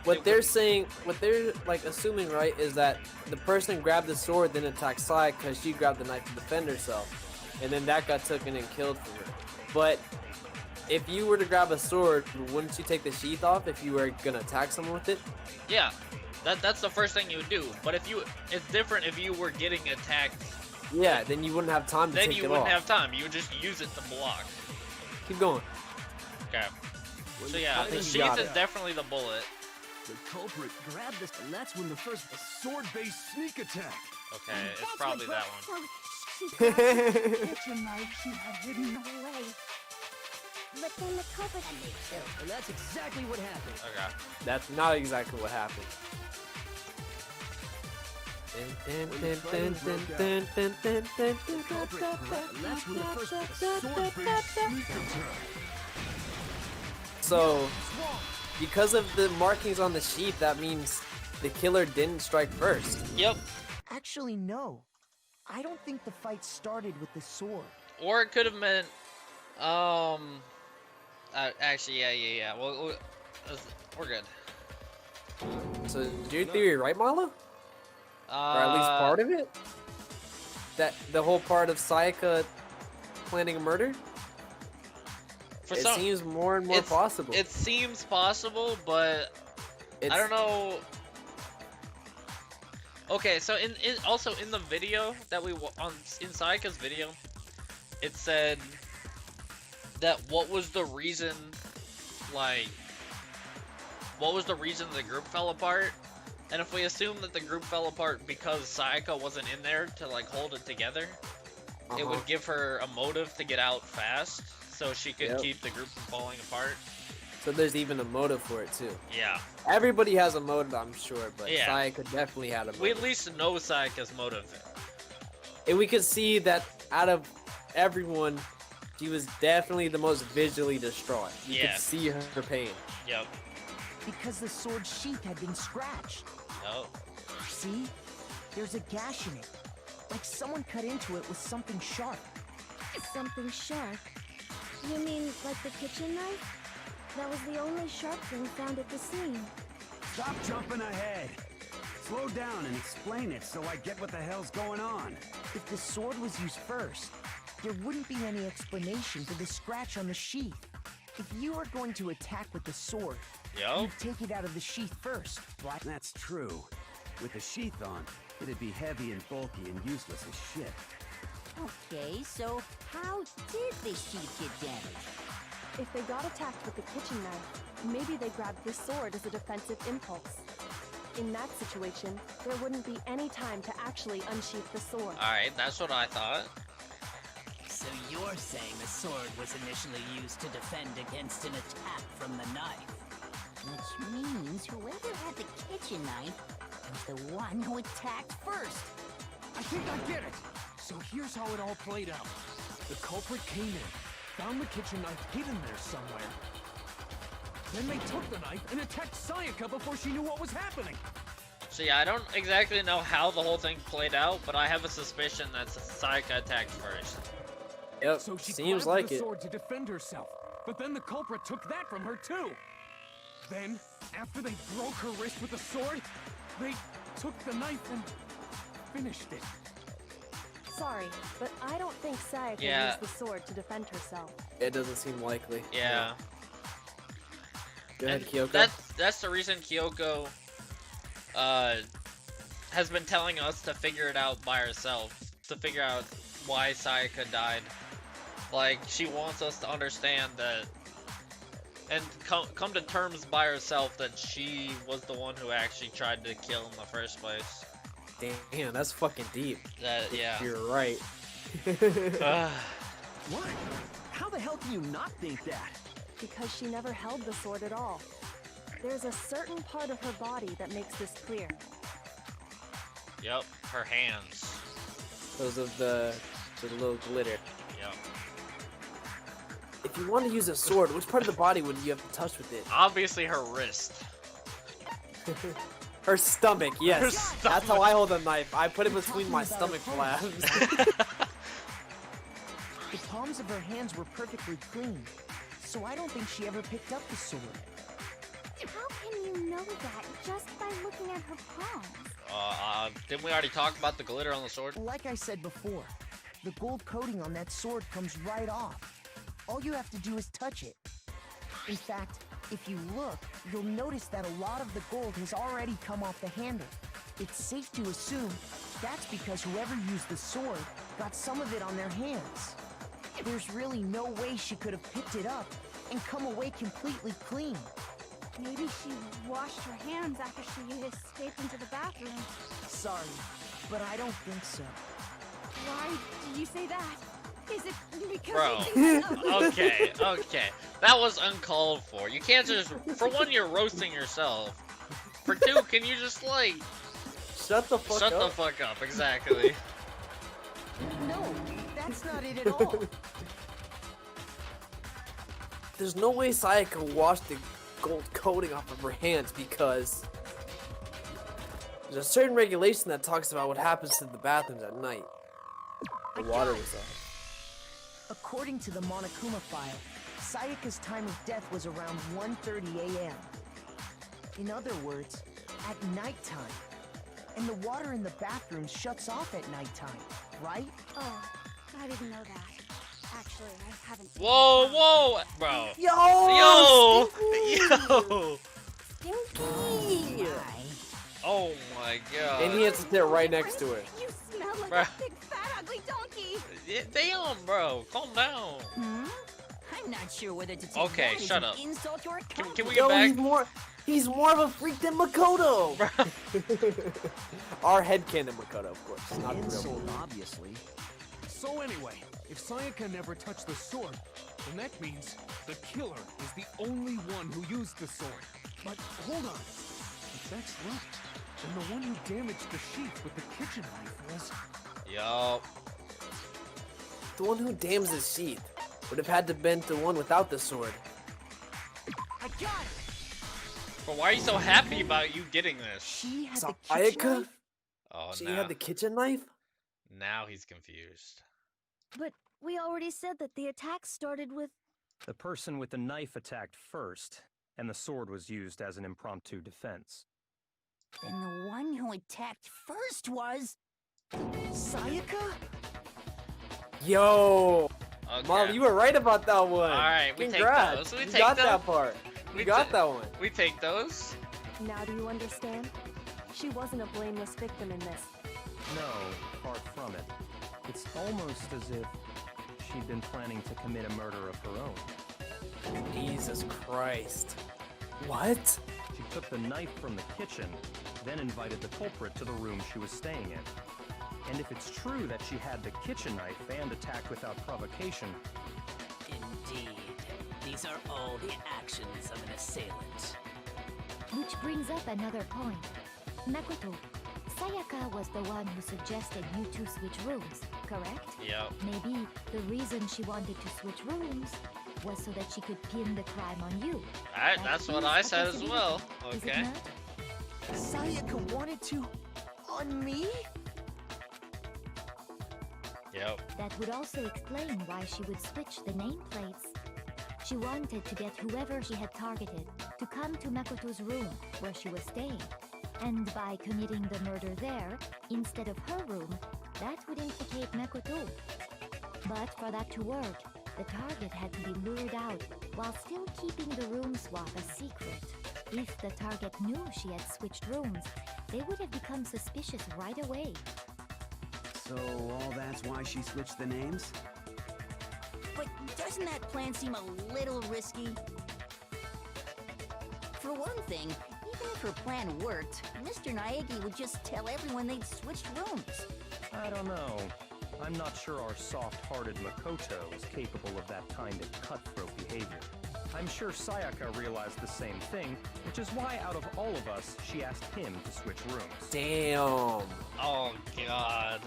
what they're saying, what they're like assuming, right, is that the person grabbed the sword, then attacked Sayaka because she grabbed the knife to defend herself, and then that got taken and killed for her. But if you were to grab a sword, wouldn't you take the sheath off if you were gonna attack someone with it? Yeah, that's the first thing you would do. But it's different if you were getting attacked. Yeah, then you wouldn't have time to take it off. Then you wouldn't have time. You would just use it to block. Keep going. Okay. So yeah, the sheath is definitely the bullet. The culprit grabbed this, and that's when the first sword-based sneak attack. Okay, it's probably that one. She grabbed the kitchen knife she had hidden away. But then the culprit... And that's exactly what happened. Okay. That's not exactly what happened. So, because of the markings on the sheath, that means the killer didn't strike first. Yep. Actually, no. I don't think the fight started with the sword. Or it could have meant, actually, yeah. Well, we're good. So, is your theory right, Milo? Or at least part of it? That the whole part of Sayaka planning a murder? It seems more and more possible. It seems possible, but I don't know. Okay, so also in the video that in Sayaka's video, it said that what was the reason the group fell apart? And if we assume that the group fell apart because Sayaka wasn't in there to like hold it together, it would give her a motive to get out fast, so she could keep the group from falling apart. So there's even a motive for it too. Yeah. Everybody has a motive, I'm sure, but Yeah. Sayaka definitely had a motive. We at least know Sayaka's motive. And we could see that out of everyone, she was definitely the most visually distraught. You could see her pain. Yep. Because the sword sheath had been scratched. Oh. See? There's a gash in it. Like someone cut into it with something sharp. Something sharp? You mean like the kitchen knife? That was the only sharp thing found at the scene. Stop jumping ahead. Slow down and explain it so I get what the hell's going on. If the sword was used first, there wouldn't be any explanation for the scratch on the sheath. If you were going to attack with the sword, you'd take it out of the sheath first, right? That's true. With the sheath on, it'd be heavy and bulky and useless as shit. Okay, so how did the sheath get damaged? If they got attacked with the kitchen knife, maybe they grabbed the sword as a defensive impulse. In that situation, there wouldn't be any time to actually unsheath the sword. Alright, that's what I thought. So you're saying the sword was initially used to defend against an attack from the knife? Which means whoever had the kitchen knife was the one who attacked first. I think I get it. So here's how it all played out. The culprit came in, found the kitchen knife hidden there somewhere. Then they took the knife and attacked Sayaka before she knew what was happening. So yeah, I don't exactly know how the whole thing played out, but I have a suspicion that Sayaka attacked first. Yep, So she seems grabbed like the it. sword to defend herself, but then the culprit took that from her too. Then, after they broke her wrist with the sword, they took the knife and finished it. Sorry, but I don't think Sayaka used the sword to defend herself. It doesn't seem likely. Yeah. Go ahead, And Kyoko. That's the reason Kyoko has been telling us to figure it out by herself, to figure out why Sayaka died. Like, she wants us to understand that, and come to terms by herself that she was the one who actually tried to kill in the first place. Damn, that's fucking deep. Yeah. You're right. What? How the hell can you not think that? Because she never held the sword at all. There's a certain part of her body that makes this clear. Yep, her hands. Because of the little glitter. Yep. If if you want to use a sword, which part of the body would you have to touch with it? Obviously her wrist. Her stomach, yes. Her stomach. That's how I hold a knife. I put it between my stomach flaps. The palms of her hands were perfectly clean, so I don't think she ever picked up the sword. How can you know that just by looking at her palms? Didn't we already talk about the glitter on the sword? Like I said before, the gold coating on that sword comes right off. All you have to do is touch it. In fact, if you look, you'll notice that a lot of the gold has already come off the handle. It's safe to assume that's because whoever used the sword got some of it on their hands. There's really no way she could have picked it up and come away completely clean. Maybe she washed her hands after she escaped into the bathroom. Sorry, but I don't think so. Why do you say that? Is it because Bro, okay. That was uncalled for. You can't just, for one, you're roasting yourself. For two, can you just like... Shut the fuck up. Shut the fuck up, exactly. No, that's not it at all. There's no way Sayaka washed the gold coating off of her hands because there's a certain regulation that talks about what happens to the bathrooms at night. The water was off. According to the Monokuma file, Sayaka's time of death was around 1:30 a.m. In other words, at nighttime. And the water in the bathroom shuts off at nighttime, right? Oh, I didn't know that. Actually, I haven't. Whoa, bro. Yo! Stinky! Oh my god. And he has to sit right next to her. You smell like Bro. a big fat ugly donkey. Damn, bro. Calm down. I'm not sure whether to take Okay, that as shut an up. insult or a Can we compliment. get back? He's more of a freak than Makoto. Our headcanon Makoto, of course. Not the real one. Obviously. So anyway, if Sayaka never touched the sword, then that means the killer is the only one who used the sword. But hold on. If that's right, then the one who damaged the sheath with the kitchen knife was... Yo. The one who damaged the sheath would have had to been the one without the sword. I got it! But why are you so happy about you getting this? She had the kitchen Sayaka? knife? Oh, She now, had the kitchen knife? now he's confused. But we already said that the attack started with... The person with the knife attacked first, and the sword was used as an impromptu defense. Then the one who attacked first was... Sayaka? Yo! Okay. Mom, you were right about that one. Alright, we take Congrats. those. We You take got them. that part. You got that one. We take those. Now do you understand? She wasn't a blameless victim in this. No, far from it. It's almost as if she'd been planning to commit a murder of her own. Jesus Christ. What? She took the knife from the kitchen, then invited the culprit to the room she was staying in. And if it's true that she had the kitchen knife and attacked without provocation... Indeed. These are all the actions of an assailant. Which brings up another point. Makoto, Sayaka was the one who suggested you two switch rooms, correct? Yep. Maybe the reason she wanted to switch rooms was so that she could pin the crime on you. That's what I said as well. Is it Okay. not? Sayaka wanted to... on me? Yep. That would also explain why she would switch the nameplates. She wanted to get whoever she had targeted to come to Makoto's room where she was staying. And by committing the murder there, instead of her room, that would implicate Makoto. But for that to work, the target had to be lured out while still keeping the room swap a secret. If the target knew she had switched rooms, they would have become suspicious right away. So all that's why she switched the names? But doesn't that plan seem a little risky? For one thing, even if her plan worked, Mr. Naegi would just tell everyone they'd switched rooms. I don't know. I'm not sure our soft-hearted Makoto is capable of that kind of cutthroat behavior. I'm sure Sayaka realized the same thing, which is why out of all of us, she asked him to switch rooms. Damn. Oh god.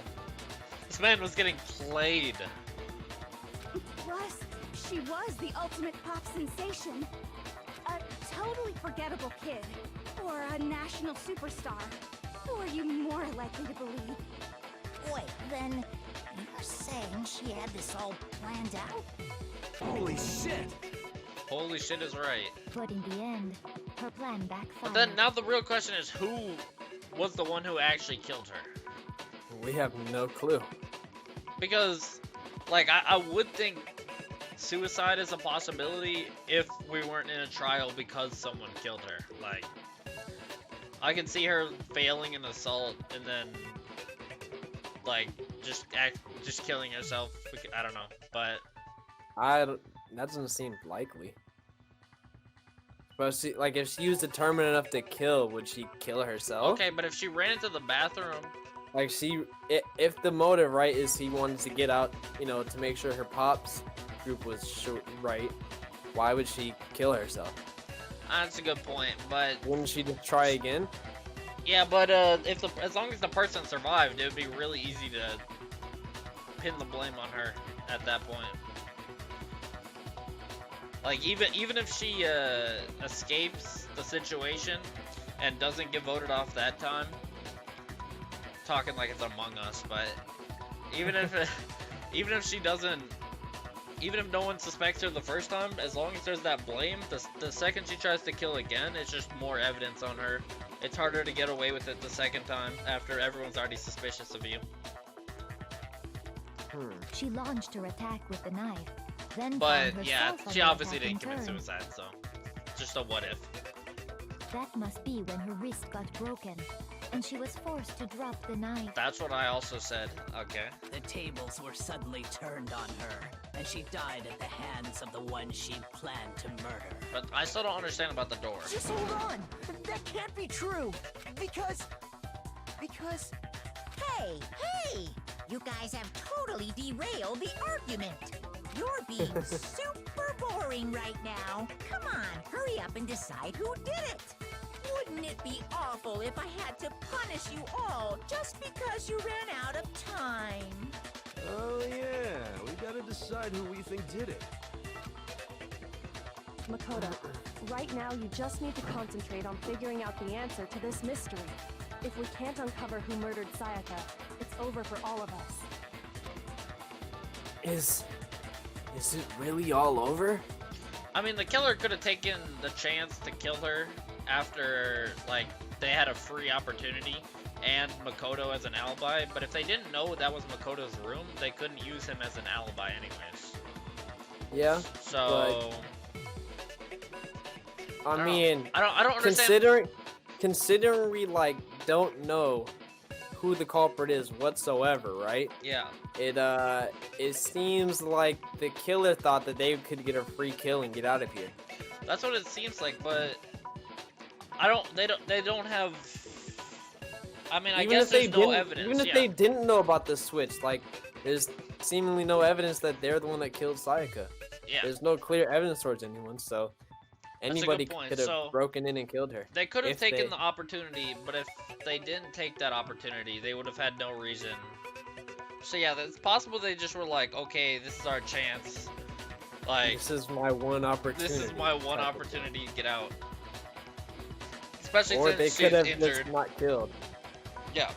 This man was getting played. Plus, she was the ultimate pop sensation. A totally forgettable kid. Or a national superstar. Who are you more likely to believe? Wait, then you're saying she had this all planned out? Holy shit! Holy shit is right. But in the end, her plan backfired. But then now the real question is, who was the one who actually killed her? We have no clue. Because, like, I would think suicide is a possibility if we weren't in a trial because someone killed her. Like, I can see her failing an assault and then, like, just killing herself. I don't know, but that doesn't seem likely. But she, like, if she was determined enough to kill, would she kill herself? okay. But if she ran into the bathroom, Like, if the motive, right, is he wanted to get out, you know, to make sure her pop's group was right, why would she kill herself? that's a good point. But Wouldn't she just try again? yeah, but as long as the person survived, it would be really easy to pin the blame on her at that point. Like, even if she escapes the situation and doesn't get voted off that time, talking like it's Among Us, but even if she doesn't, even if no one suspects her the first time, as long as there's that blame, the second she tries to kill again, it's just more evidence on her. It's harder to get away with it the second time after everyone's already suspicious of you. She launched her attack with the knife, then But found yeah, herself she under obviously attack didn't in commit turn. suicide, so just a what if. That must be when her wrist got broken, and she was forced to drop the knife. That's what I also said. Okay. The tables were suddenly turned on her, and she died at the hands of the one she planned to murder. But I still don't understand about the door. Just hold on. That can't be true. Because... Hey! You guys have totally derailed the argument. You're being super boring right now. Come on, hurry up and decide who did it. Wouldn't it be awful if I had to punish you all just because you ran out of time? Oh yeah, we gotta decide who we think did it. Makoto, right now you just need to concentrate on figuring out the answer to this mystery. If we can't uncover who murdered Sayaka, it's over for all of us. Is it really all over? I mean, the killer could have taken the chance to kill her after, like, they had a free opportunity and Makoto as an alibi, but if they didn't know that was Makoto's room, they couldn't use him as an alibi anyways. Yeah. So... I mean, I don't understand. Considering we, like, don't know who the culprit is whatsoever, right? Yeah. It seems like the killer thought that they could get a free kill and get out of here. That's what it seems like, but they don't have, I mean, I guess there's no evidence. Even if they didn't know about the switch, like, there's seemingly no evidence that they're the one that killed Sayaka. Yeah. There's no clear evidence towards anyone, so anybody point. could have So, broken in and killed her. They could have if taken the opportunity, but if they didn't take that opportunity, they would have had no reason. So yeah, it's possible they just were like, okay, this is our chance. Like, this is my one opportunity. This is my one opportunity to get out. Especially or since they she's could have injured. just not killed. Yeah.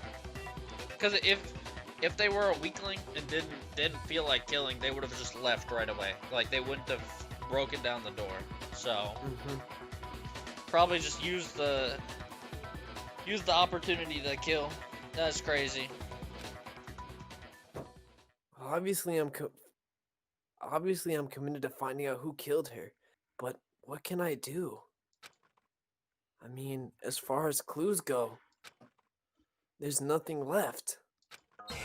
Because if they were a weakling and didn't feel like killing, they would have just left right away. Like, they wouldn't have broken down the door. So probably just use the opportunity to kill. That's crazy. Obviously, I'm committed to finding out who killed her, but what can I do? I mean, as far as clues go, there's nothing left. Okay.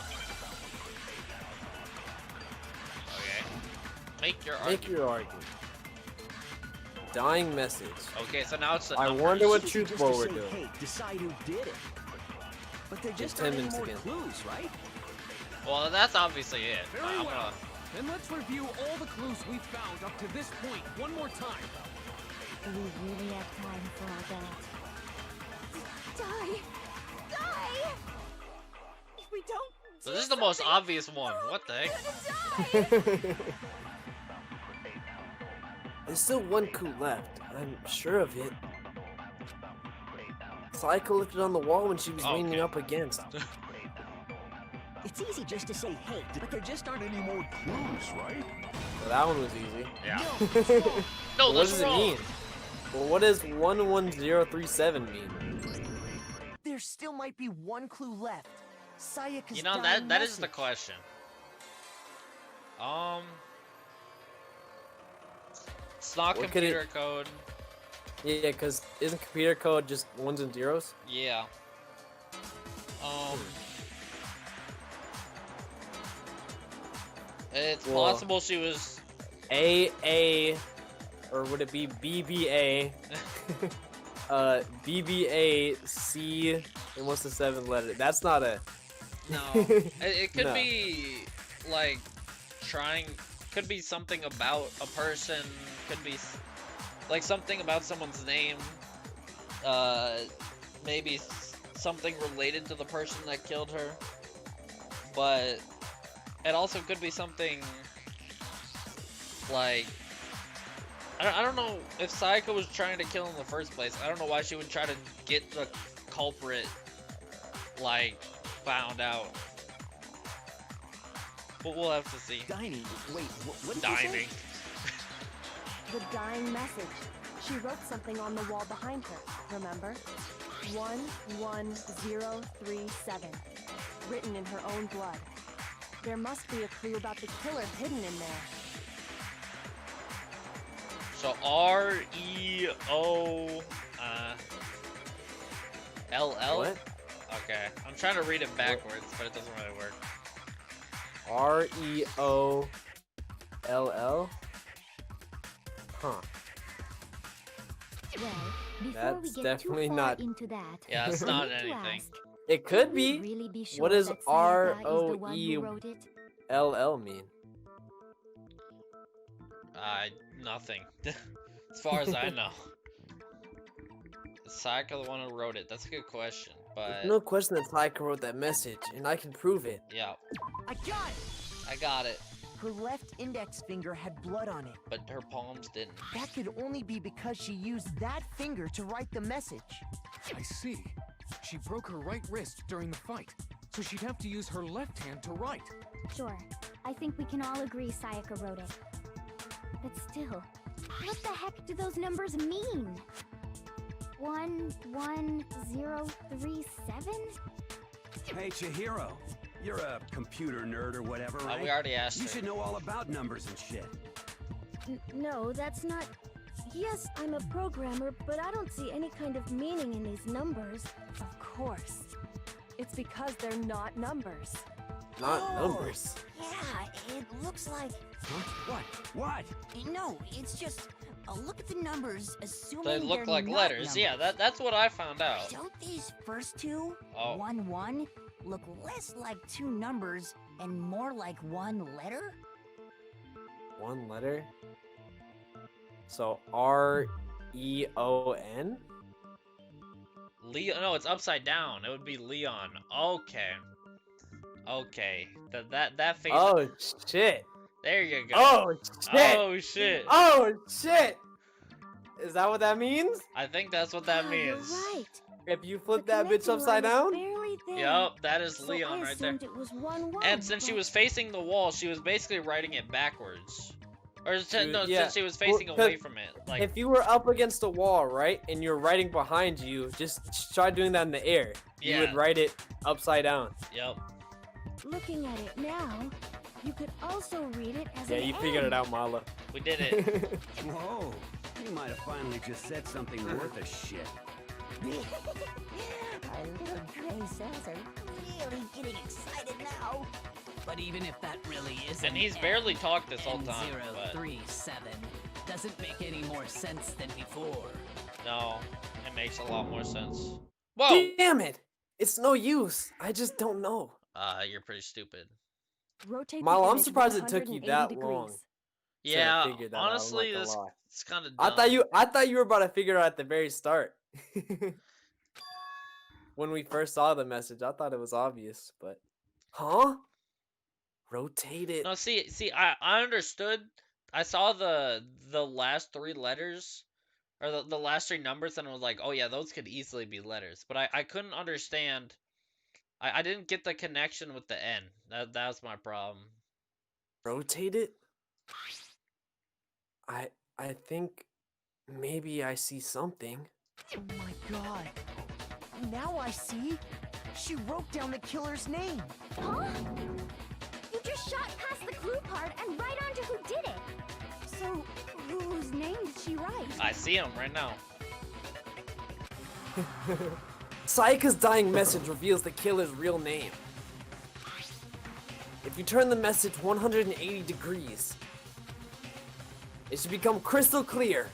Make your argument. Dying message. Okay, so now it's the I numbers. wonder what Easy truth just bowl to we're say, doing. hey, decide who did it. But there just 10 aren't any minutes more again. clues, right? Well, that's obviously it. Very I'm well. gonna... Then let's review all the clues we've found up to this point one more time. Do we really have time for all that? Die! Die! If we don't So this is the most obvious one. What the heck? There's still one coup left. I'm sure of it. Sayaka left it on the wall when she was leaning up against. It's easy just to say hey, but there just aren't any more clues, right? Well, that one was easy. Yeah. No, No, what that's does it wrong. mean? Well, what does 11037 mean? There still might be one clue left. Sayaka's You know, dying that is the message. question. It's not What could it- computer code. Yeah, because isn't computer code just ones and zeros? Yeah. It's Well, possible she was. AA, or would it be BBA? BBA C, and what's the seventh letter? That's not a. No. It could No. be like trying. Could be something about a person. Could be like something about someone's name. Maybe something related to the person that killed her. But it also could be something like I don't know if Sayaka was trying to kill in the first place. I don't know why she would try to get the culprit like found out. But we'll have to see. Dining. Wait, what did you say? Dining. The dying message. She wrote something on the wall behind her, remember? 11037. Written in her own blood. There must be a clue about the killer hidden in there. So R-E-O L-L? What? Okay. I'm trying to read it backwards, but it doesn't really work. REOLL? Huh. Well, before That's we get definitely too far not- into that, Yeah, it's I not need to anything. ask, It could can we be. really be sure What does that Sayaka is the one who ROELL wrote it? mean? Nothing. As far as I know. Is Sayaka the one who wrote it? That's a good question, but There's no question that Sayaka wrote that message, and I can prove it. yeah, I got it! I got it. Her left index finger had blood on it. But her palms didn't. That could only be because she used that finger to write the message. I see. She broke her right wrist during the fight, so she'd have to use her left hand to write. Sure. I think we can all agree Sayaka wrote it. But still, what the heck do those numbers mean? 11037? Hey, Chihiro. You're a computer nerd or whatever, right? We already asked You her. should know all about numbers and shit. No, that's not... Yes, I'm a programmer, but I don't see any kind of meaning in these numbers. Of course. It's because they're not numbers. Not numbers. Yeah, it looks like... Huh? What? No, it's just... look at the numbers, assuming They look they're like not letters. numbers. Yeah, that's what I found out. Don't these first two, Oh. 1-1, look less like two numbers and more like one letter? One letter? So REON? Leon? No, it's upside down. It would be Leon. Okay. Okay. That face. Oh shit. There you go. Oh shit. Oh shit. Oh shit. Is that what that means? I think that's what that You're means. right. If you flip The that bitch connecting upside line is down? barely there. Yup, that is So Leon I right there. assumed it was 1-1. And since she but- was facing the wall, she was basically writing it backwards. Or Yeah. since she was facing Well, away from it. Like, If you were up against a wall, right, and you're writing behind you, just try doing that in the air. You would Yeah. write it upside down. yep. Looking at it now, you could also read it as Yeah, an you figured it M. out, Milo. We did it. Whoa. You might have finally just said something worth a shit. Our little gray cells are really getting excited now. But even if that really is And he's barely talked this whole time. But 037 doesn't make any more sense than before. no, it makes a lot more sense. Whoa! Damn it! It's no use. I just don't know. You're pretty stupid. Rotate the Milo, I'm image surprised it took you 180 that degrees. long. Yeah, figure that out, I'm not honestly, gonna this lie. it's kind of I dumb. thought you were about to figure it out at the very start. When we first saw the message, I thought it was obvious, but huh? Rotate it. No, see, I understood. I saw the last three letters, or the last three numbers, and I was like, oh yeah, those could easily be letters. But I couldn't understand. I didn't get the connection with the N. That was my problem. Rotate it? I think maybe I see something. Oh my god. Now I see. She wrote down the killer's name. Huh? You just shot past the clue part and right onto who did it. So, whose name did she write? I see him right now. Sayaka's dying message reveals the killer's real name. If you turn the message 180 degrees, it should become crystal clear.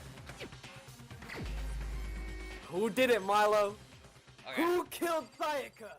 Who did it, Milo? Okay. Who killed Sayaka?